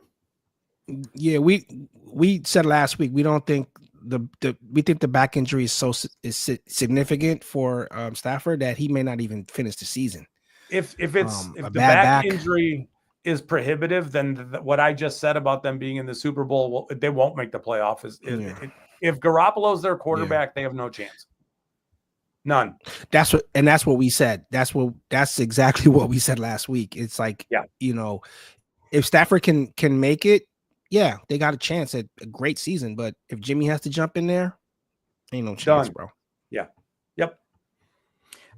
Yeah, we said last week we don't think we think the back injury is significant for Stafford that he may not even finish the season. If the back injury is prohibitive, then what I just said about them being in the Super Bowl, they won't make the playoff. If Garoppolo's their quarterback, they have no chance. None. That's what we said. That's exactly what we said last week. It's like, if Stafford can make it, yeah, they got a chance at a great season. But if Jimmy has to jump in there, ain't no chance, bro. Yeah. Yep.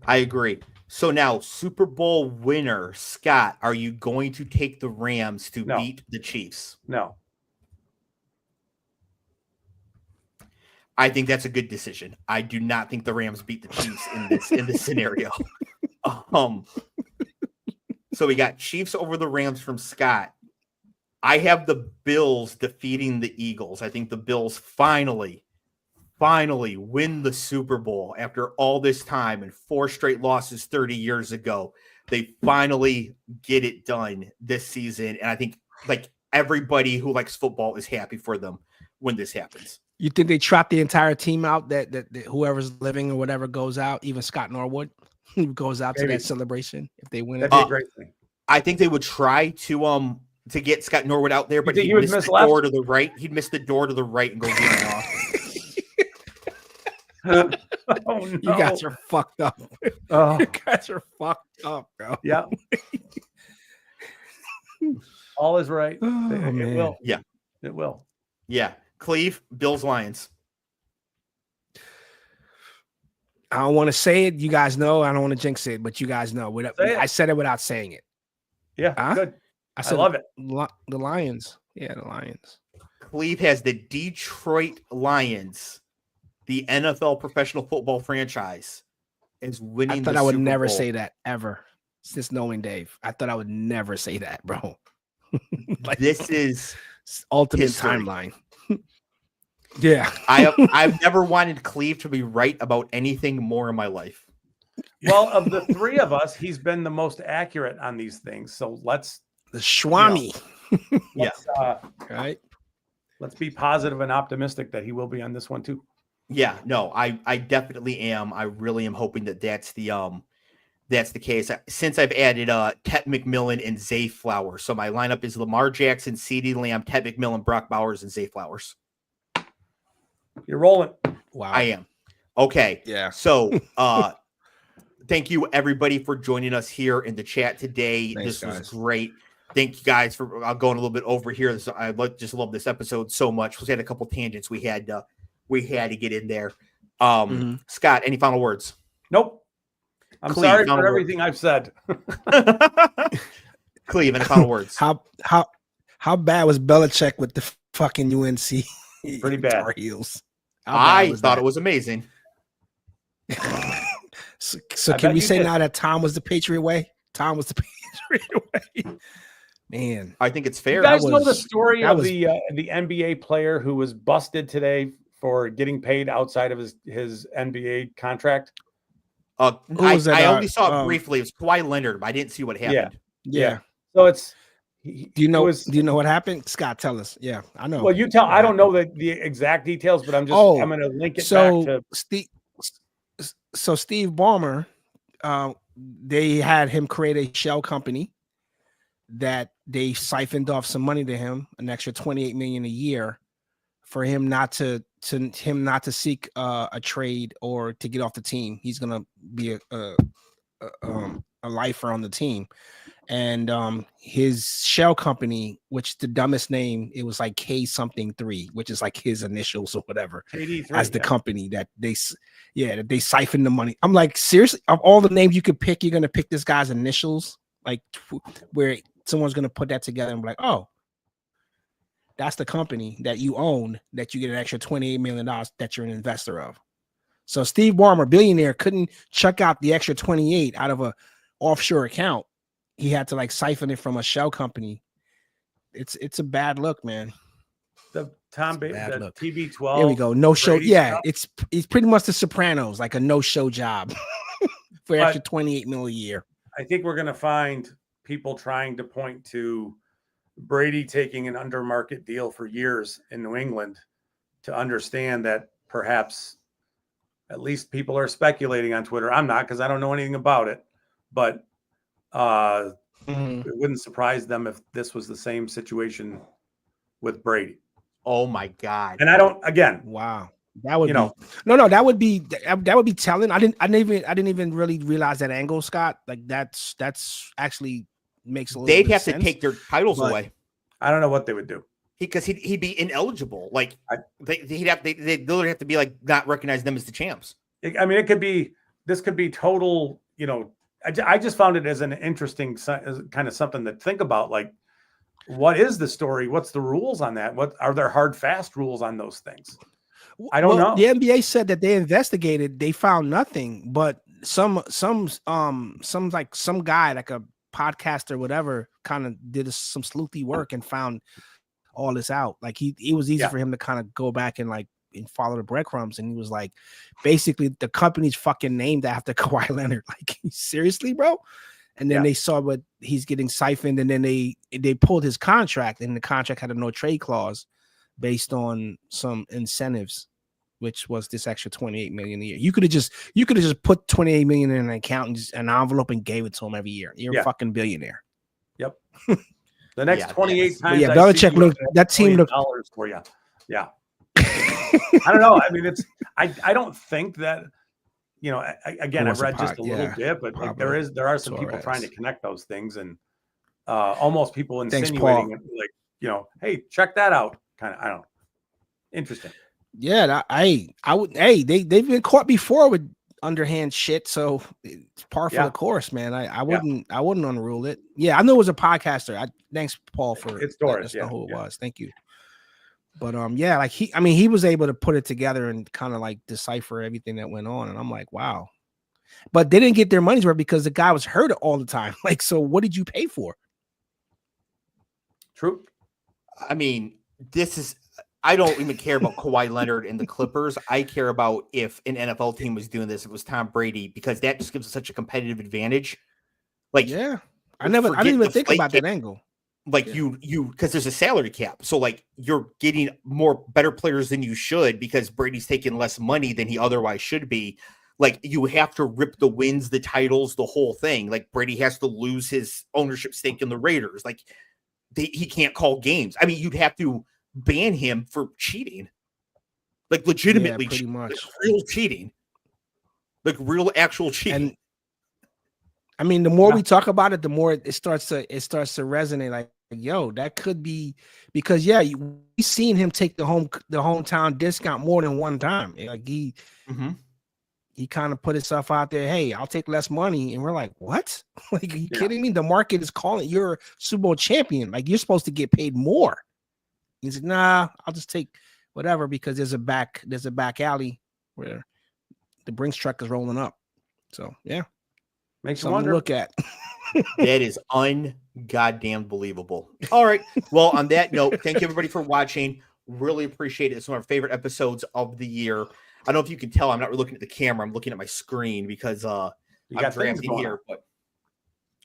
I agree. So now, Super Bowl winner, Scott, are you going to take the Rams to beat the Chiefs? No. I think that's a good decision. I do not think the Rams beat the Chiefs in this scenario. So we got Chiefs over the Rams from Scott. I have the Bills defeating the Eagles. I think the Bills finally win the Super Bowl after all this time and 4 straight losses 30 years ago. They finally get it done this season. And I think everybody who likes football is happy for them when this happens. You think they trot the entire team out that whoever's living or whatever goes out, even Scott Norwood goes out to that celebration if they win it? That'd be a great thing. I think they would try to get Scott Norwood out there, but he'd miss the door to the right. He'd miss the door to the right and go get off. Oh, no. You guys are fucked up. Oh. You guys are fucked up, bro. Yeah. All is right. Oh, it will. Yeah. It will. Yeah. Cleve, Bills, Lions. I don't want to say it. You guys know. I don't want to jinx it, but you guys know. I said it without saying it. Yeah. Good. I love it. The Lions. Yeah, the Lions. Cleve has the Detroit Lions, the NFL professional football franchise, is winning. I thought I would never say that ever since knowing Dave. I thought I would never say that, bro. This is ultimate history. Timeline. Yeah. I've never wanted Cleve to be right about anything more in my life. Well, of the 3 of us, he's been the most accurate on these things. So the Schwami. Right. Let's be positive and optimistic that he will be on this one too. Yeah, no, I definitely am. I really am hoping that that's the that's the case. Since I've added Tet McMillan and Zay Flowers. So my lineup is Lamar Jackson, CeeDee Lamb, Tet McMillan, Brock Bowers, and Zay Flowers. You're rolling. Wow. I am. Okay. Yeah. So thank you everybody for joining us here in the chat today. Thanks, this was guys. great. Thank you guys for going a little bit over here. I just love this episode so much. We had a couple tangents we had to get in there. Scott, any final words? Nope. I'm Cleve, sorry final for word. everything I've said. Cleve, any final words? How bad was Belichick with the fucking UNC? Pretty bad. Tar Heels. I thought it was amazing. So I can bet we you say did. now that Tom was the Patriot way? Tom was the Patriot way. Man, I think it's fair. You guys That know the was- story that of was- the NBA player who was busted today for getting paid outside of his NBA contract? Who was that, I only saw it briefly. It was Kawhi Leonard, but I didn't see what happened. yeah. So it's Do you know? it was- Do you know what happened? Scott, tell us. Yeah, I know. well, you tell. I don't know the exact details, but I'm going to link it back to. Steve Ballmer, they had him create a shell company that they siphoned off some money to him, an extra $28 million a year, for him not to seek a trade or to get off the team. He's gonna be a lifer on the team. And his shell company, which the dumbest name, it was like K something 3, which is like his initials or whatever, KD3, as the company that they siphoned the money. I'm like, seriously, of all the names you could pick, you're gonna pick this guy's initials, like where someone's gonna put that together and be like, oh, that's the company that you own, that you get an extra $28 million that you're an investor of. So Steve Ballmer, billionaire, couldn't chuck out the extra 28 out of a offshore account. He had to like siphon it from a shell company. It's a bad look, man. The Tom It's a bad the look. TB12. There we go. No show. Brady Yeah, stuff. it's pretty much the Sopranos, like a no-show job for But- extra 28 mil a year. I think we're going to find people trying to point to Brady taking an under market deal for years in New England to understand that perhaps at least people are speculating on Twitter. I'm not, because I don't know anything about it, but it wouldn't surprise them if this was the same situation with Brady. Oh my God. And I don't, again, Wow, that would you be know, no, that would be telling. I didn't even really realize that angle, Scott. Like that's actually makes a little. They'd bit have of to sense. take their titles but- away I don't know what they would do. because he'd be ineligible. Like they'd literally have to be like not recognize them as the champs. I mean, this could be total, you know, I just found it as an interesting kind of something to think about. Like, what is the story? What's the rules on that? What are there hard, fast rules on those things? I don't know. The NBA said that they investigated, they found nothing, but some guy, like a podcast or whatever, kind of did some sleuthy work and found all this out. Like it was easy for him to kind of go back and follow the breadcrumbs, and he was like, basically the company's fucking named after Kawhi Leonard. Like, seriously, bro? And then they saw what he's getting siphoned, and then they pulled his contract, and the contract had a no trade clause based on some incentives, which was this extra 28 million a year. You could have just put 28 million in an account and just an envelope and gave it to him every year. You're a fucking billionaire. Yep. The next 28 But times. yeah, I Belichick see you looked. have That team looked. $1 for you. Yeah. I don't know. I mean, I don't think that, you know, again, I've read just a little bit, but like there are some people trying to connect those things, and almost people insinuating like, you know, hey, check that out. Kind of, I don't know. Interesting. Yeah, I would. Hey, they've been caught before with underhand shit, so it's par for the course, man. I wouldn't unrule it. Yeah, I know it was a podcaster. Thanks, Paul, for it's Doris. letting us know who it was. Thank you. But yeah, like he was able to put it together and kind of like decipher everything that went on, and I'm like, wow. But they didn't get their money's worth because the guy was hurt all the time. Like, so what did you pay for? True. I mean, I don't even care about Kawhi Leonard and the Clippers. I care about if an NFL team was doing this, it was Tom Brady, because that just gives us such a competitive advantage. Like, yeah, I didn't even think about that angle. Like you because there's a salary cap. So like you're getting better players than you should because Brady's taking less money than he otherwise should be. Like, you have to rip the wins, the titles, the whole thing. Like, Brady has to lose his ownership stake in the Raiders. Like, he can't call games. I mean, you'd have to ban him for cheating. Like, legitimately, pretty much. like, real cheating. Like, real actual cheating. And I mean, the more we talk about it, the more it starts to resonate. Like, yo, that could be because we've seen him take the hometown discount more than one time. Like he kind of put himself out there. Hey, I'll take less money, and we're like, what? Like, are you kidding me? The market is calling. You're a Super Bowl champion. Like, you're supposed to get paid more. He said, nah, I'll just take whatever because there's a back alley where the Brinks truck is rolling up. So yeah. Makes you Something wonder. to look at. That is ungoddamn believable. All right. Well, on that note, thank you everybody for watching. Really appreciate it. It's one of our favorite episodes of the year. I don't know if you can tell, I'm not really looking at the camera. I'm looking at my screen because I'm drafting here.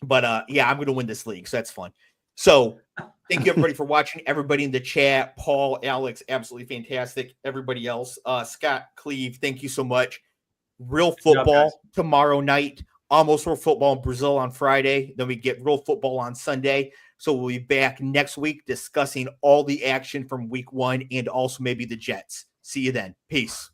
But yeah, I'm going to win this league, so that's fun. So thank you everybody for watching. Everybody in the chat, Paul, Alex, absolutely fantastic. Everybody else, Scott, Cleve, thank you so much. Real football tomorrow night. Almost real football in Brazil on Friday. Then we get real football on Sunday. So we'll be back next week discussing all the action from week 1 and also maybe the Jets. See you then. Peace.